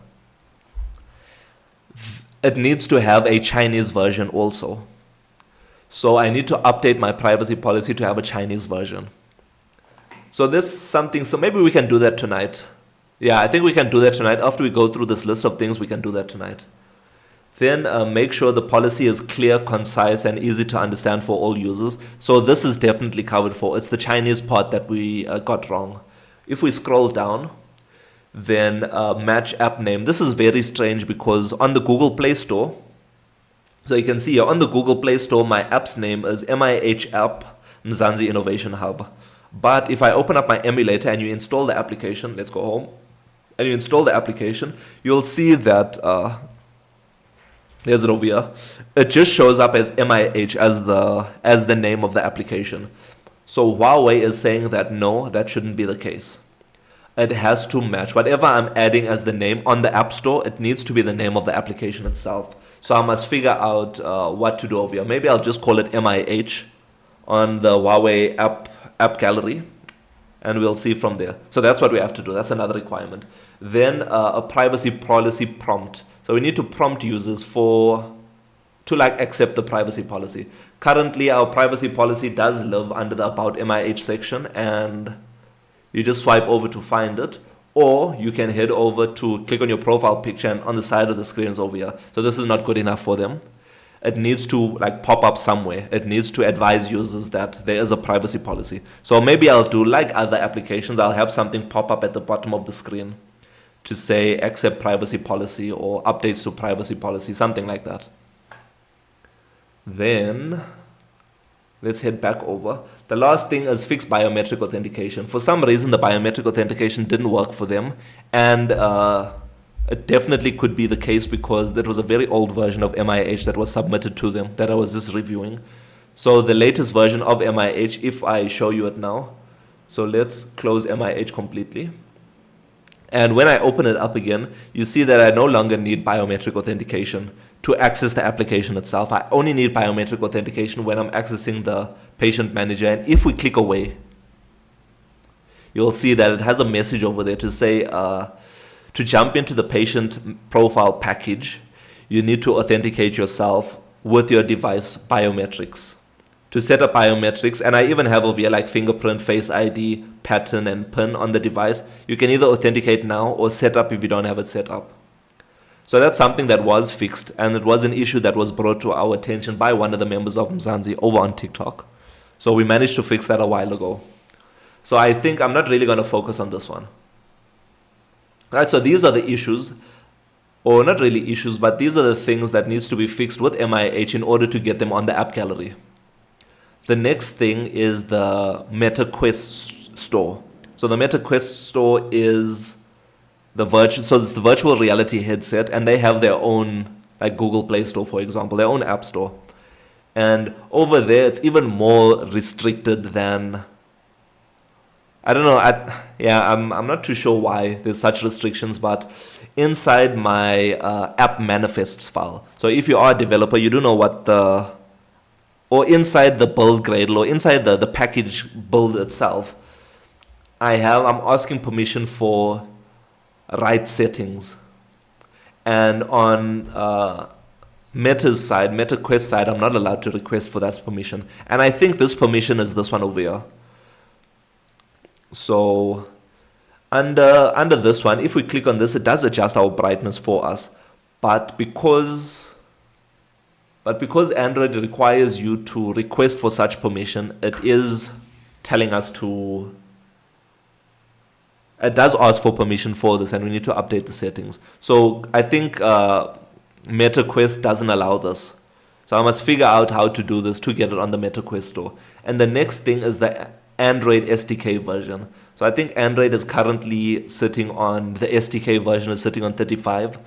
it needs to have a Chinese version also. So I need to update my privacy policy to have a Chinese version. So this something, so maybe we can do that tonight. Yeah, I think we can do that tonight. After we go through this list of things, we can do that tonight. Then make sure the policy is clear, concise, and easy to understand for all users. So this is definitely covered for. It's the Chinese part that we got wrong. If we scroll down, then match app name. This is very strange because on the Google Play Store, so you can see here on the Google Play Store, my app's name is MIH app Mzansi Innovation Hub. But if I open up my emulator and you install the application, let's go home, and you install the application, you'll see that, there's it over here, it just shows up as MIH as the name of the application. So Huawei is saying that no, that shouldn't be the case. It has to match. Whatever I'm adding as the name on the App Store, it needs to be the name of the application itself. So I must figure out what to do over here. Maybe I'll just call it MIH on the Huawei app gallery, and we'll see from there. So that's what we have to do. That's another requirement. Then a privacy policy prompt. So we need to prompt users to accept the privacy policy. Currently, our privacy policy does live under the About MIH section, and you just swipe over to find it, or you can head over to click on your profile picture, and on the side of the screen is over here. So this is not good enough for them. It needs to pop up somewhere. It needs to advise users that there is a privacy policy. So maybe I'll do like other applications. I'll have something pop up at the bottom of the screen to say accept privacy policy or updates to privacy policy, something like that. Then let's head back over. The last thing is fixed biometric authentication. For some reason, the biometric authentication didn't work for them, and it definitely could be the case because there was a very old version of MIH that was submitted to them that I was just reviewing. So the latest version of MIH, if I show you it now, so let's close MIH completely. And when I open it up again, you see that I no longer need biometric authentication to access the application itself. I only need biometric authentication when I'm accessing the patient manager. And if we click away, you'll see that it has a message over there to say, to jump into the patient profile package, you need to authenticate yourself with your device biometrics. To set up biometrics, and I even have over here fingerprint, Face ID, pattern, and PIN on the device. You can either authenticate now or set up if you don't have it set up. So that's something that was fixed, and it was an issue that was brought to our attention by one of the members of Mzansi over on TikTok. So we managed to fix that a while ago. So I think I'm not really going to focus on this one. Right, so these are the issues, or not really issues, but these are the things that needs to be fixed with MIH in order to get them on the app gallery. The next thing is the Meta Quest store. So the Meta Quest store is it's the virtual reality headset, and they have their own, Google Play Store, for example, their own app store. And over there, it's even more restricted than, I don't know, I'm not too sure why there's such restrictions, but inside my app manifest file, so if you are a developer, you do know what or inside the build Gradle, or inside the package build itself, I'm asking permission for right settings. And on Meta's side, Meta Quest side, I'm not allowed to request for that permission. And I think this permission is this one over here. So under this one, if we click on this, it does adjust our brightness for us. But because Android requires you to request for such permission, it is telling us it does ask for permission for this, and we need to update the settings. So I think Meta Quest doesn't allow this. So I must figure out how to do this to get it on the Meta Quest store. And the next thing is the Android SDK version. So I think Android is currently sitting on, the SDK version is sitting on 35,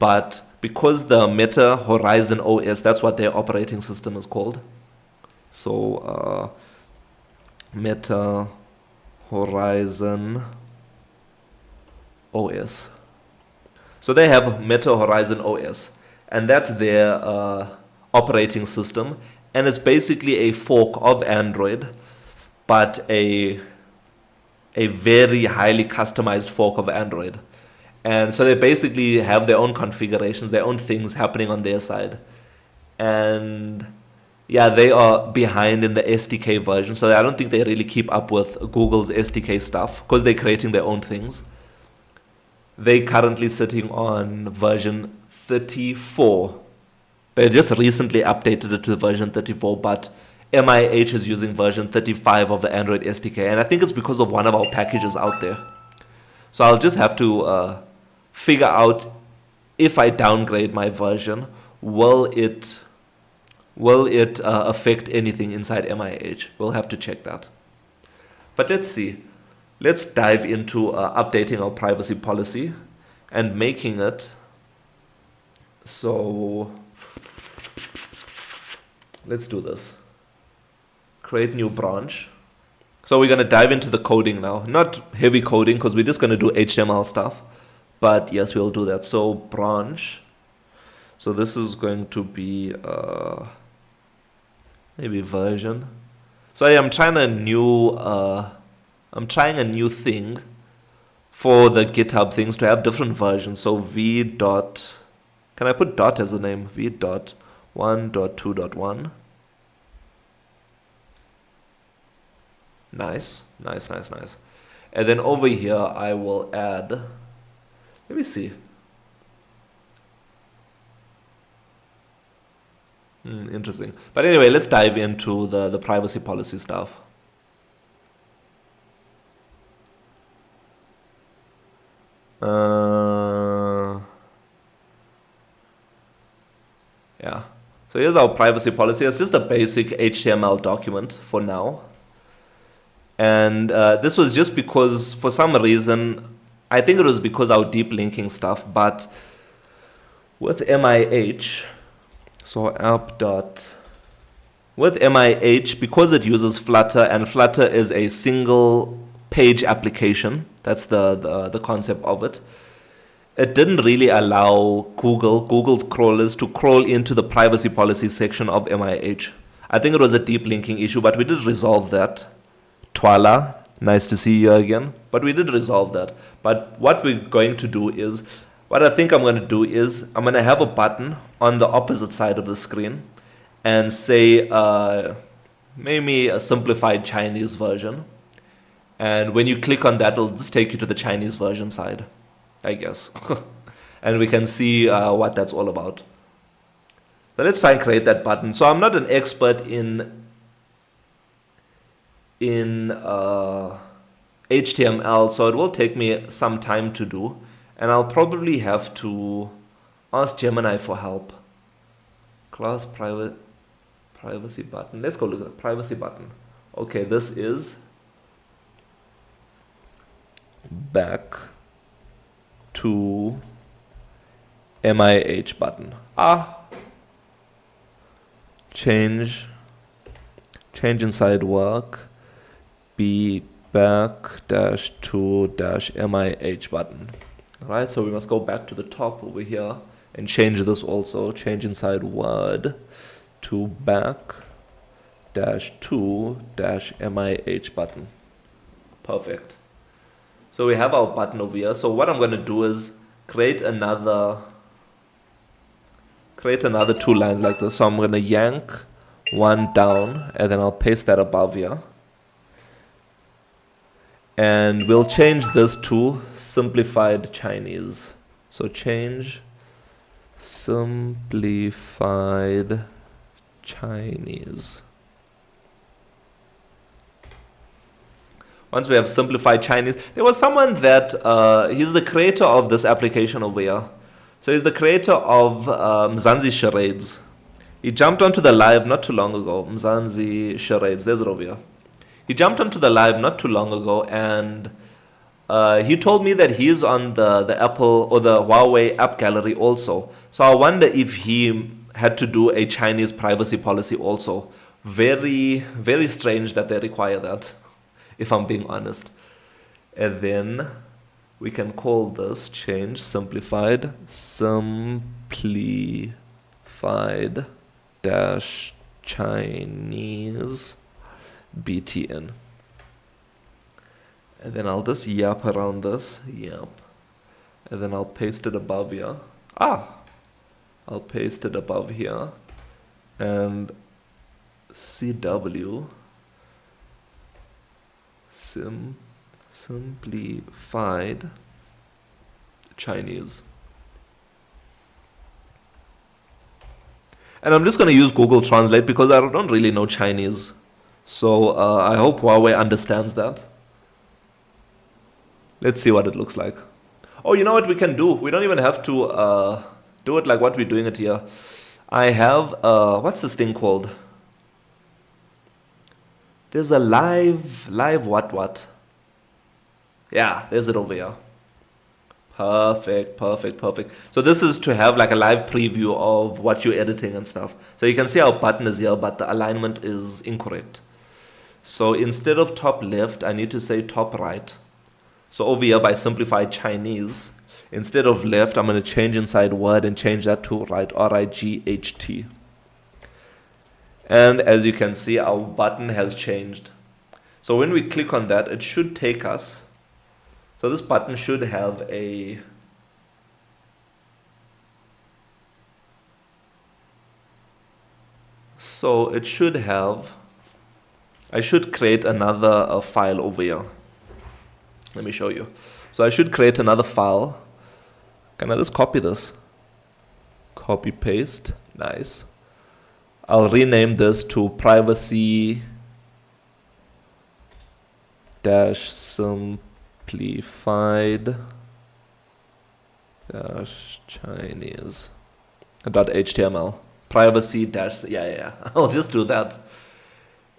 but because the Meta Horizon OS, that's what their operating system is called. So Meta Horizon OS. So they have Meta Horizon OS, and that's their operating system, and it's basically a fork of Android, but a very highly customized fork of Android. And so they basically have their own configurations, their own things happening on their side. And yeah, they are behind in the SDK version, so I don't think they really keep up with Google's SDK stuff because they're creating their own things. They currently sitting on version 34. They just recently updated it to version 34, but MIH is using version 35 of the Android SDK, and I think it's because of one of our packages out there. So I'll just have to figure out if I downgrade my version, will it affect anything inside MIH? We'll have to check that. But let's see. Let's dive into updating our privacy policy and making it so. Let's do this. Create new branch. So we're going to dive into the coding now. Not heavy coding because we're just going to do HTML stuff. But yes, we'll do that. So branch. So this is going to be maybe version. So I'm trying a new thing for the GitHub things to have different versions. So v dot, can I put dot as a name? v dot 1.2.1. Nice. And then over here I will add, let me see. Interesting. But anyway, let's dive into the privacy policy stuff. Yeah. So here's our privacy policy. It's just a basic HTML document for now. And this was just because, for some reason, I think it was because our deep linking stuff, but with MIH, so with MIH, because it uses Flutter, and Flutter is a single page application, that's the concept of it, it didn't really allow Google's crawlers to crawl into the privacy policy section of MIH. I think it was a deep linking issue, but we did resolve that. Twala, nice to see you again. But we did resolve that. But what we're going to do is, what I think I'm going to do is, I'm going to have a button on the opposite side of the screen and say, maybe a simplified Chinese version. And when you click on that, it'll just take you to the Chinese version side, I guess. And we can see what that's all about. So let's try and create that button. So I'm not an expert in HTML, so it will take me some time to do, and I'll probably have to ask Gemini for help. Class privacy button. Let's go look at the privacy button. Okay, this is back to MIH button. Change inside work. Be back to MIH button. Alright, so we must go back to the top over here and change this also. Change inside word to back to MIH button. Perfect. So we have our button over here. So what I'm going to do is create another 2 lines like this. So I'm going to yank one down and then I'll paste that above here. And we'll change this to simplified Chinese. So change simplified Chinese. Once we have simplified Chinese, there was someone that, he's the creator of this application over here. So he's the creator of Mzansi Charades. He jumped onto the live not too long ago. Mzansi Charades, there's it over here. He jumped onto the live not too long ago, and he told me that he's on the Apple or the Huawei app gallery also. So I wonder if he had to do a Chinese privacy policy also. Very, very strange that they require that, if I'm being honest. And then we can call this change simplified dash Chinese BTN. And then I'll just yap around this, yap. And then I'll paste it above here. I'll paste it above here. And CW simplified Chinese. And I'm just going to use Google Translate because I don't really know Chinese. So I hope Huawei understands that. Let's see what it looks like. Oh, you know what we can do? We don't even have to do it like what we're doing it here. I have, what's this thing called? There's a live what? Yeah, there's it over here. Perfect. So this is to have like a live preview of what you're editing and stuff. So you can see our button is here, but the alignment is incorrect. So instead of top left, I need to say top right. So over here by simplified Chinese, instead of left, I'm going to change inside word and change that to right, R-I-G-H-T. And as you can see, our button has changed. So when we click on that, it should take us. So this button should have a I should create another file over here. Let me show you. So I should create another file. Can I just copy this? Copy paste. Nice. I'll rename this to privacy dash simplified dash Chinese .html. Privacy dash, yeah. I'll just do that.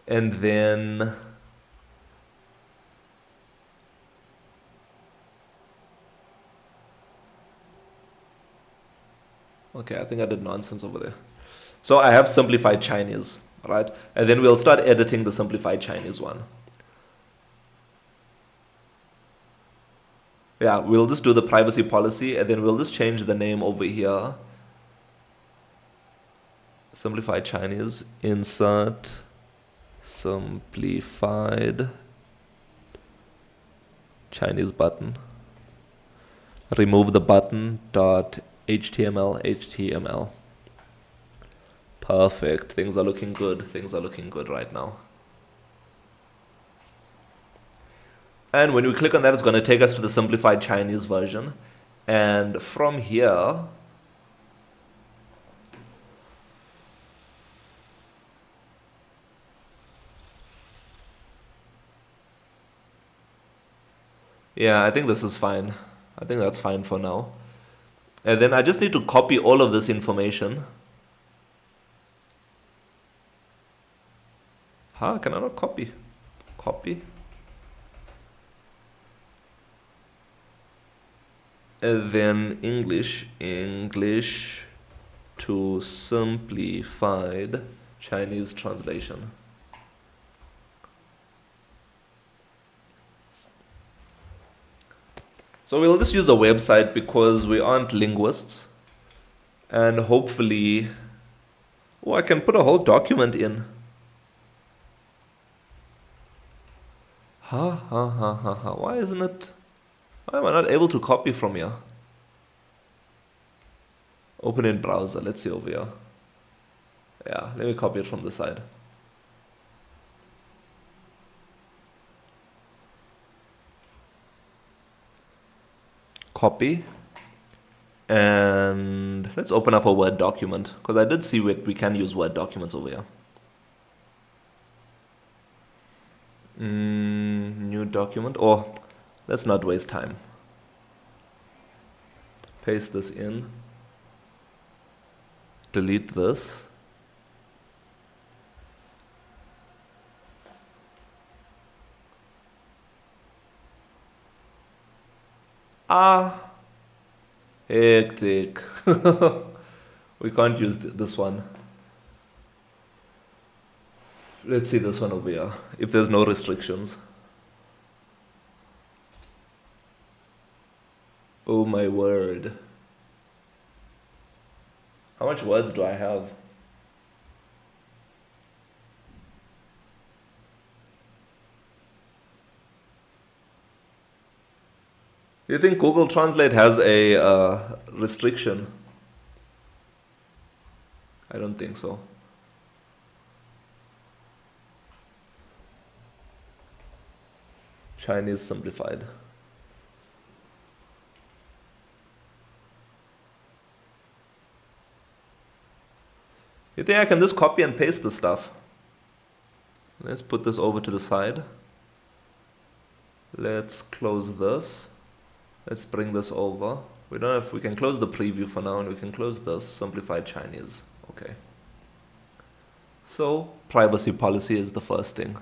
And then okay, I think I did nonsense over there. So I have simplified Chinese, right? And then we'll start editing the simplified Chinese one. Yeah, we'll just do the privacy policy and then we'll just change the name over here. Simplified Chinese, insert simplified Chinese button. Remove the button dot HTML. Perfect. Things are looking good. Things are looking good right now. And when we click on that, it's going to take us to the simplified Chinese version. And from here, yeah, I think this is fine. I think that's fine for now. And then I just need to copy all of this information. Can I not copy? Copy. And then English to simplified Chinese translation. So we'll just use a website because we aren't linguists. And hopefully, oh, I can put a whole document in. Why isn't it? Why am I not able to copy from here? Open in browser. Let's see over here. Yeah, let me copy it from the side. Copy. And let's open up a Word document because I did see we can use Word documents over here. New document. Oh, let's not waste time. Paste this in. Delete this. Hectic. We can't use this one. Let's see this one over here, if there's no restrictions. Oh my word. How much words do I have? Do you think Google Translate has a restriction? I don't think so. Chinese simplified. You think I can just copy and paste the stuff? Let's put this over to the side. Let's close this. Let's bring this over. We don't know if we can close the preview for now, and we can close this simplified Chinese. Okay. So privacy policy is the first thing.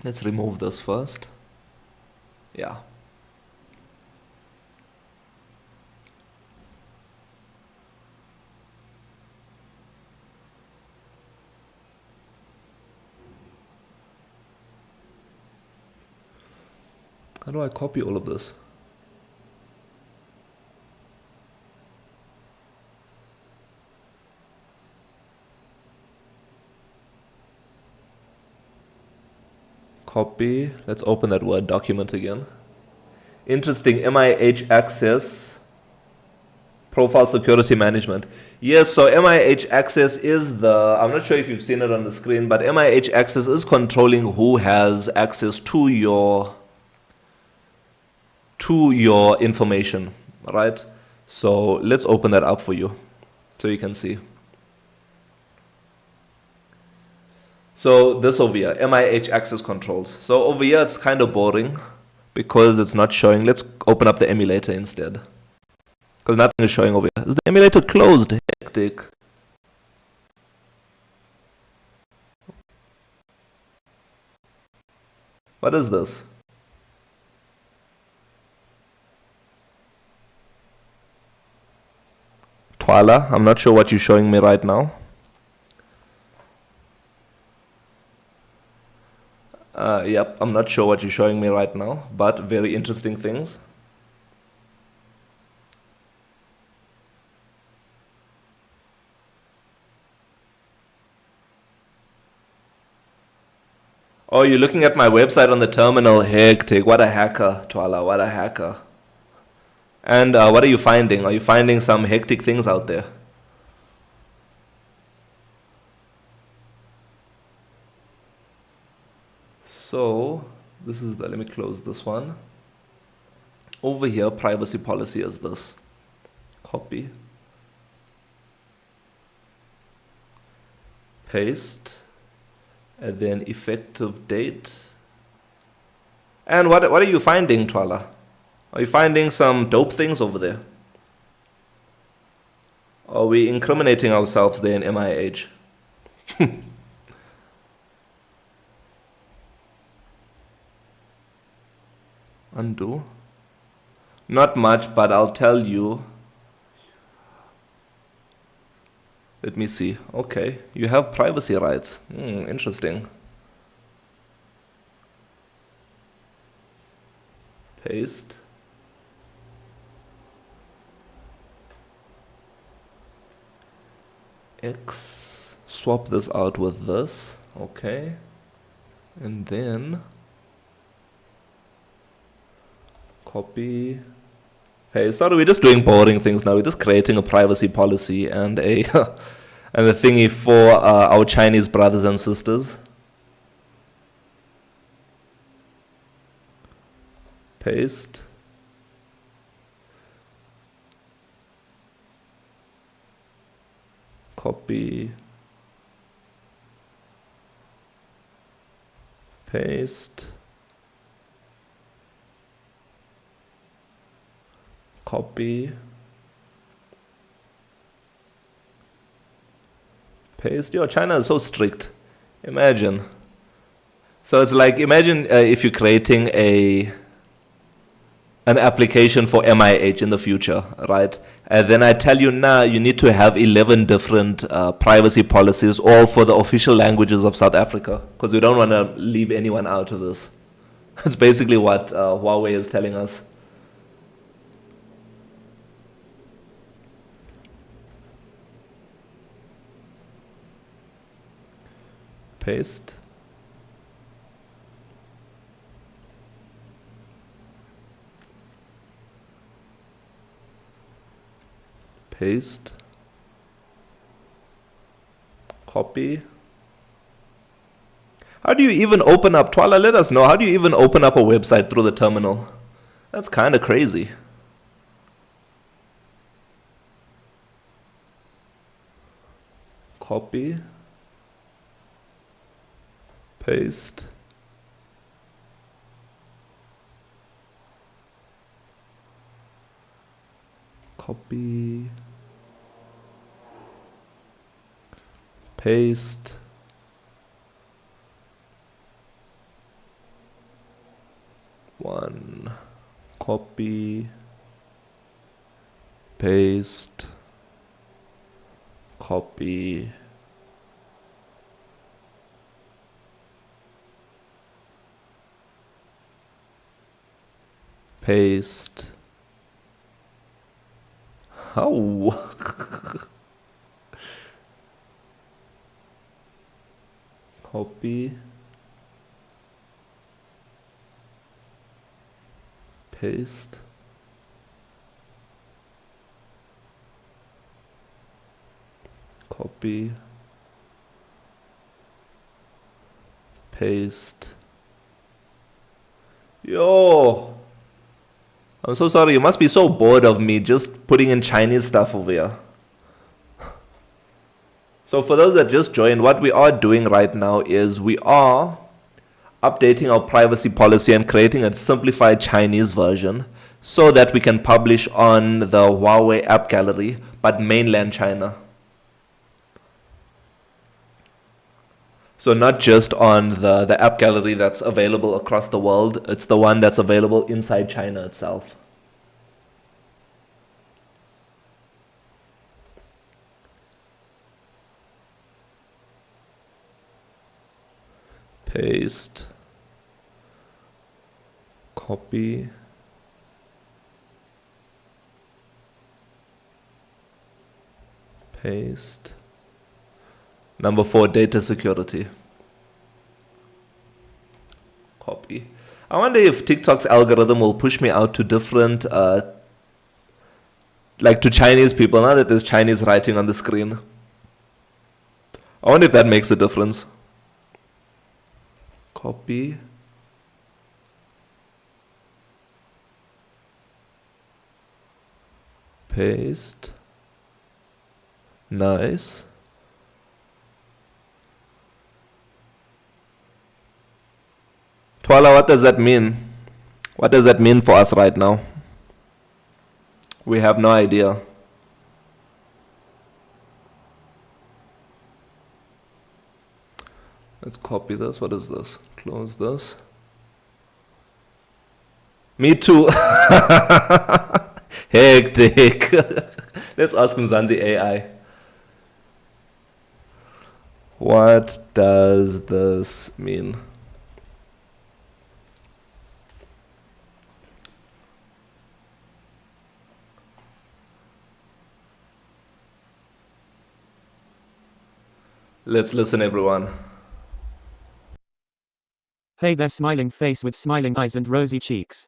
Let's remove this first. Yeah. How do I copy all of this? Copy. Let's open that Word document again. Interesting. MIH access. Profile security management. Yes, so MIH access is I'm not sure if you've seen it on the screen, but MIH access is controlling who has access to your information, right? So let's open that up for you so you can see. So this over here, MIH access controls. So over here it's kind of boring because it's not showing. Let's open up the emulator instead, because nothing is showing over here. Is the emulator closed? Hectic. What is this? Twala, I'm not sure what you're showing me right now. Yep, I'm not sure what you're showing me right now, but very interesting things. Oh, you're looking at my website on the terminal. Hectic. What a hacker, Twala. What a hacker. And what are you finding? Are you finding some hectic things out there? So this is let me close this one. Over here, privacy policy is this. Copy. Paste. And then effective date. And what are you finding, Twala? Are you finding some dope things over there? Are we incriminating ourselves there in MIH? Undo. Not much, but I'll tell you. Let me see. Okay, you have privacy rights. Interesting. Paste. X. Swap this out with this. Okay. And then copy. Hey, sorry, we're just doing boring things now. We're just creating a privacy policy and a and a thingy for our Chinese brothers and sisters. Paste. Copy. Paste. Copy. Paste. Yo, China is so strict. Imagine. So it's like, imagine if you're creating an application for MIH in the future, right? And then I tell you now, you need to have 11 different privacy policies, all for the official languages of South Africa, because we don't want to leave anyone out of this. That's basically what Huawei is telling us. Paste. paste, copy. How do you even open up, Twala, let us know, how do you even open up a website through the terminal? That's kind of crazy. Copy, paste, copy, paste, one, copy, paste, copy, paste. How? Copy, paste, copy, paste. Yo, I'm so sorry. You must be so bored of me just putting in Chinese stuff over here. So for those that just joined, what we are doing right now is we are updating our privacy policy and creating a simplified Chinese version so that we can publish on the Huawei app gallery, but mainland China. So not just on the app gallery that's available across the world, it's the one that's available inside China itself. Paste, copy, paste. Number 4, data security. Copy. I wonder if TikTok's algorithm will push me out to different, like to Chinese people now that there's Chinese writing on the screen. I wonder if that makes a difference. Copy. Paste. Nice. Twala, what does that mean? What does that mean for us right now? We have no idea. Let's copy this. What is this? Close this. Me too. Hectic. Let's ask Mzansi AI. What does this mean? Let's listen, everyone. Hey there, smiling face with smiling eyes and rosy cheeks.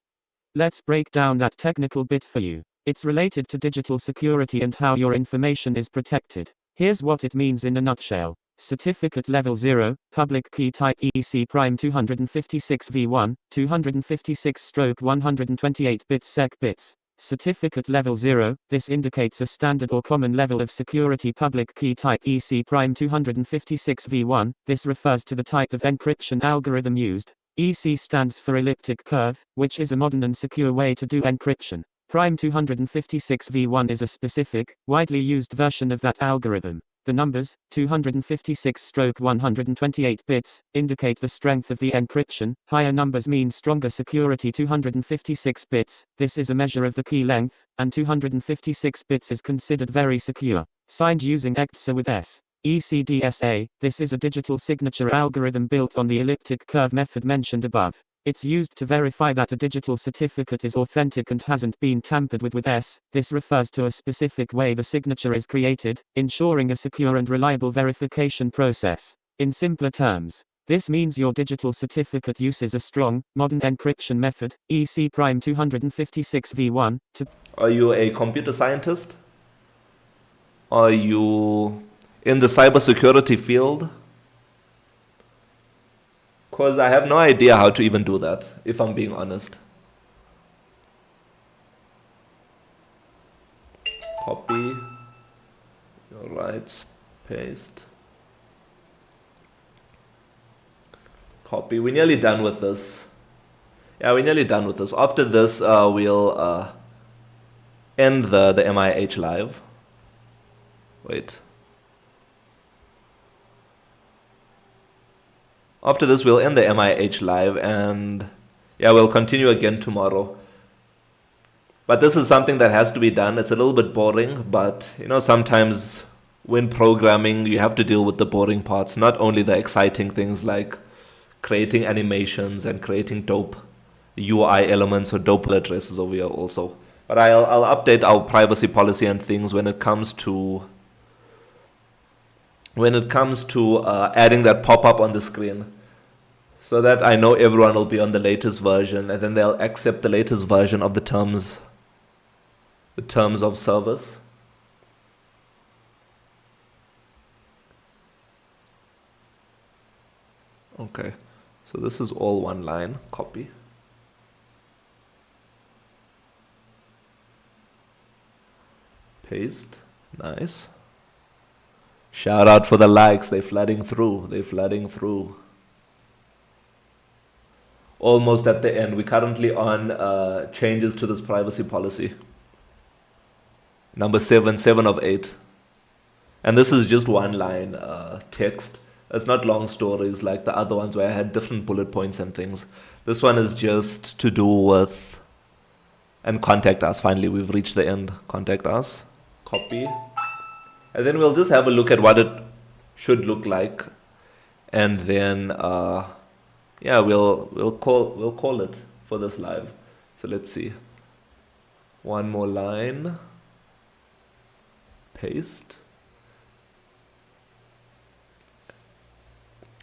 Let's break down that technical bit for you. It's related to digital security and how your information is protected. Here's what it means in a nutshell. Certificate Level 0, Public Key Type EC Prime 256 V1, 256/128 bits sec bits. Certificate Level 0, this indicates a standard or common level of security. Public Key Type EC Prime 256 V1, this refers to the type of encryption algorithm used. EC stands for elliptic curve, which is a modern and secure way to do encryption. Prime 256 V1 is a specific, widely used version of that algorithm. The numbers, 256/128 bits, indicate the strength of the encryption. Higher numbers mean stronger security. 256 bits, this is a measure of the key length, and 256 bits is considered very secure. Signed using ECDSA with S. ECDSA, this is a digital signature algorithm built on the elliptic curve method mentioned above. It's used to verify that a digital certificate is authentic and hasn't been tampered with S. This refers to a specific way the signature is created, ensuring a secure and reliable verification process. In simpler terms, this means your digital certificate uses a strong, modern encryption method, EC Prime 256 V1, to... Are you a computer scientist? Are you in the cybersecurity field? Because I have no idea how to even do that, if I'm being honest. Copy. All right. Paste. Copy. We're nearly done with this. Yeah, we're nearly done with this. After this, we'll end the MIH live. Wait. After this, we'll end the MIH live, and yeah, we'll continue again tomorrow. But this is something that has to be done. It's a little bit boring, but sometimes when programming, you have to deal with the boring parts, not only the exciting things like creating animations and creating dope UI elements or dope addresses over here also. But I'll update our privacy policy and things when it comes to adding that pop-up on the screen, so that I know everyone will be on the latest version, and then they'll accept the latest version of the terms of service. Okay, so this is all one line. Copy. Paste. Nice. Shout out for the likes. They're flooding through. Almost at the end. We're currently on changes to this privacy policy. Number 7 of 8. And this is just one line text. It's not long stories like the other ones where I had different bullet points and things. This one is just to do with, and contact us. Finally, we've reached the end. Contact us. Copy. And then we'll just have a look at what it should look like. And then, yeah, we'll call it for this live. So let's see. One more line. Paste.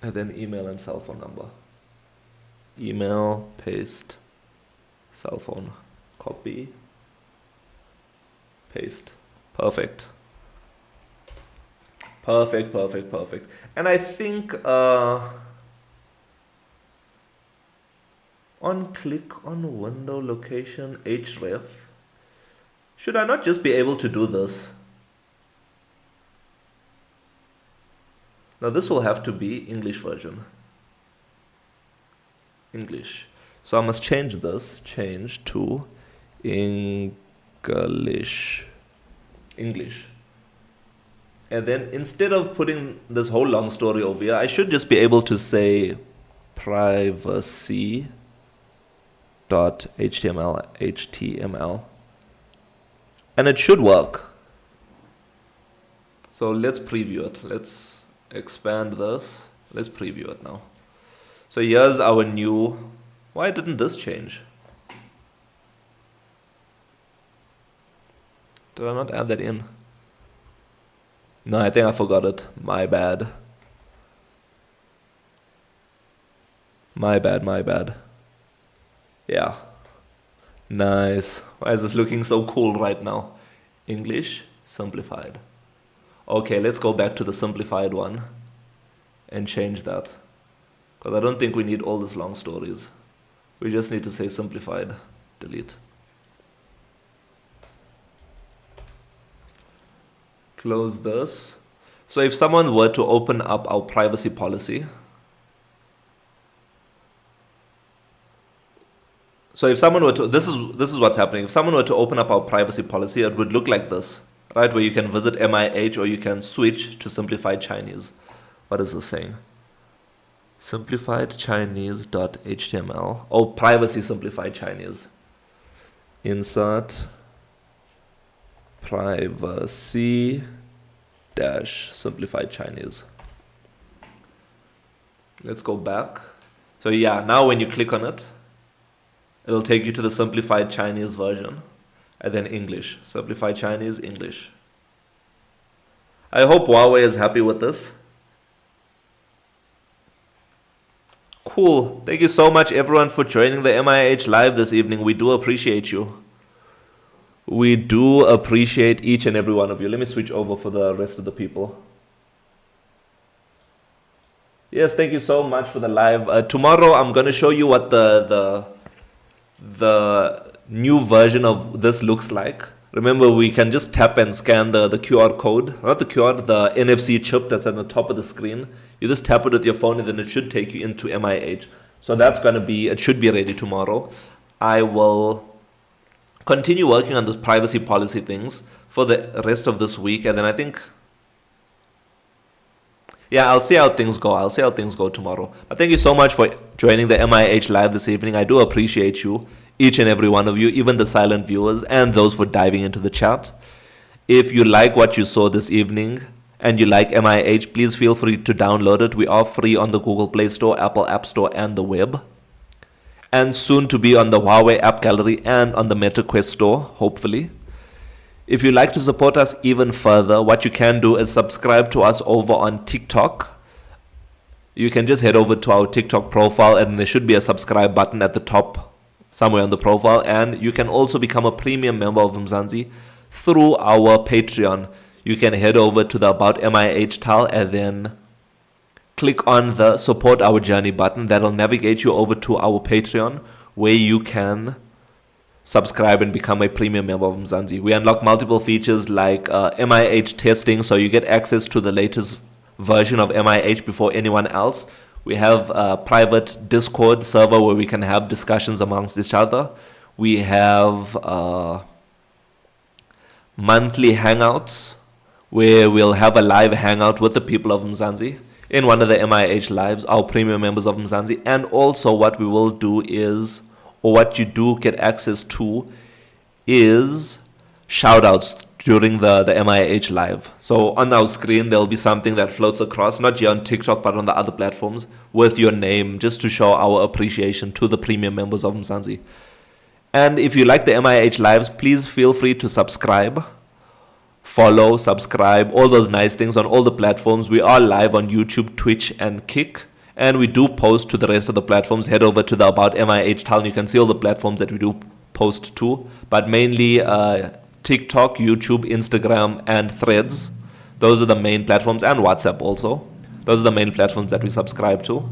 And then email and cell phone number. Email, paste, cell phone, copy, paste. Perfect. And I think on click on window location href, should I not just be able to do this? Now this will have to be English version. English. So I must change this. Change to English. And then instead of putting this whole long story over here, I should just be able to say privacy.html. And it should work. So let's preview it. Let's expand this. Let's preview it now. So here's our new. Why didn't this change? Did I not add that in? No, I think I forgot it. My bad. Yeah. Nice. Why is this looking so cool right now? English simplified. Okay, let's go back to the simplified one and change that. Because I don't think we need all these long stories. We just need to say simplified. Delete. Close this. So if someone were to open up our privacy policy. So if someone were to, this is what's happening. If someone were to open up our privacy policy, it would look like this. Right, where you can visit MIH or you can switch to simplified Chinese. What is this saying? Simplified Chinese.html. Oh, privacy simplified Chinese. Insert privacy dash simplified Chinese. Let's go back. So yeah, now when you click on it, it'll take you to the simplified Chinese version. And then English. Simplified Chinese, English. I hope Huawei is happy with this. Cool. Thank you so much everyone for joining the MIH live this evening. We do appreciate you. We do appreciate each and every one of you. Let me switch over for the rest of the people. Yes, thank you so much for the live. Tomorrow I'm going to show you what the new version of this looks like. Remember, we can just tap and scan the QR code, not the QR, the NFC chip that's at the top of the screen. You just tap it with your phone and then it should take you into MIH. So that's going to be, it should be ready tomorrow. I will continue working on the privacy policy things for the rest of this week. And then I think, yeah, I'll see how things go. I'll see how things go tomorrow. But thank you so much for joining the MIH live this evening. I do appreciate you, each and every one of you, even the silent viewers and those for diving into the chat. If you like what you saw this evening and you like MIH, please feel free to download it. We are free on the Google Play Store, Apple App Store, and the web. And soon to be on the Huawei App Gallery and on the MetaQuest Store, hopefully. If you'd like to support us even further, what you can do is subscribe to us over on TikTok. You can just head over to our TikTok profile and there should be a subscribe button at the top somewhere on the profile. And you can also become a premium member of Mzansi through our Patreon. You can head over to the About MIH tile and then click on the Support Our Journey button. That'll navigate you over to our Patreon where you can subscribe and become a premium member of Mzansi. We unlock multiple features like MIH testing, so you get access to the latest version of MIH before anyone else. We have a private Discord server where we can have discussions amongst each other. We have monthly hangouts where we'll have a live hangout with the people of Mzansi in one of the MIH lives, our premium members of Mzansi. And also what we will do is, or what you do get access to, is shoutouts during the MIH live. So on our screen, there'll be something that floats across, not here on TikTok, but on the other platforms, with your name, just to show our appreciation to the premium members of Mzansi. And if you like the MIH lives, please feel free to subscribe, follow, subscribe, all those nice things on all the platforms. We are live on YouTube, Twitch, and Kick. And we do post to the rest of the platforms. Head over to the About MIH tile and you can see all the platforms that we do post to. But mainly TikTok, YouTube, Instagram, and Threads. Those are the main platforms, and WhatsApp also. Those are the main platforms that we subscribe to.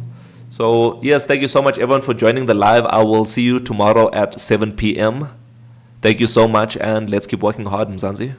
So yes, thank you so much everyone for joining the live. I will see you tomorrow at 7 p.m. Thank you so much and let's keep working hard, Mzansi.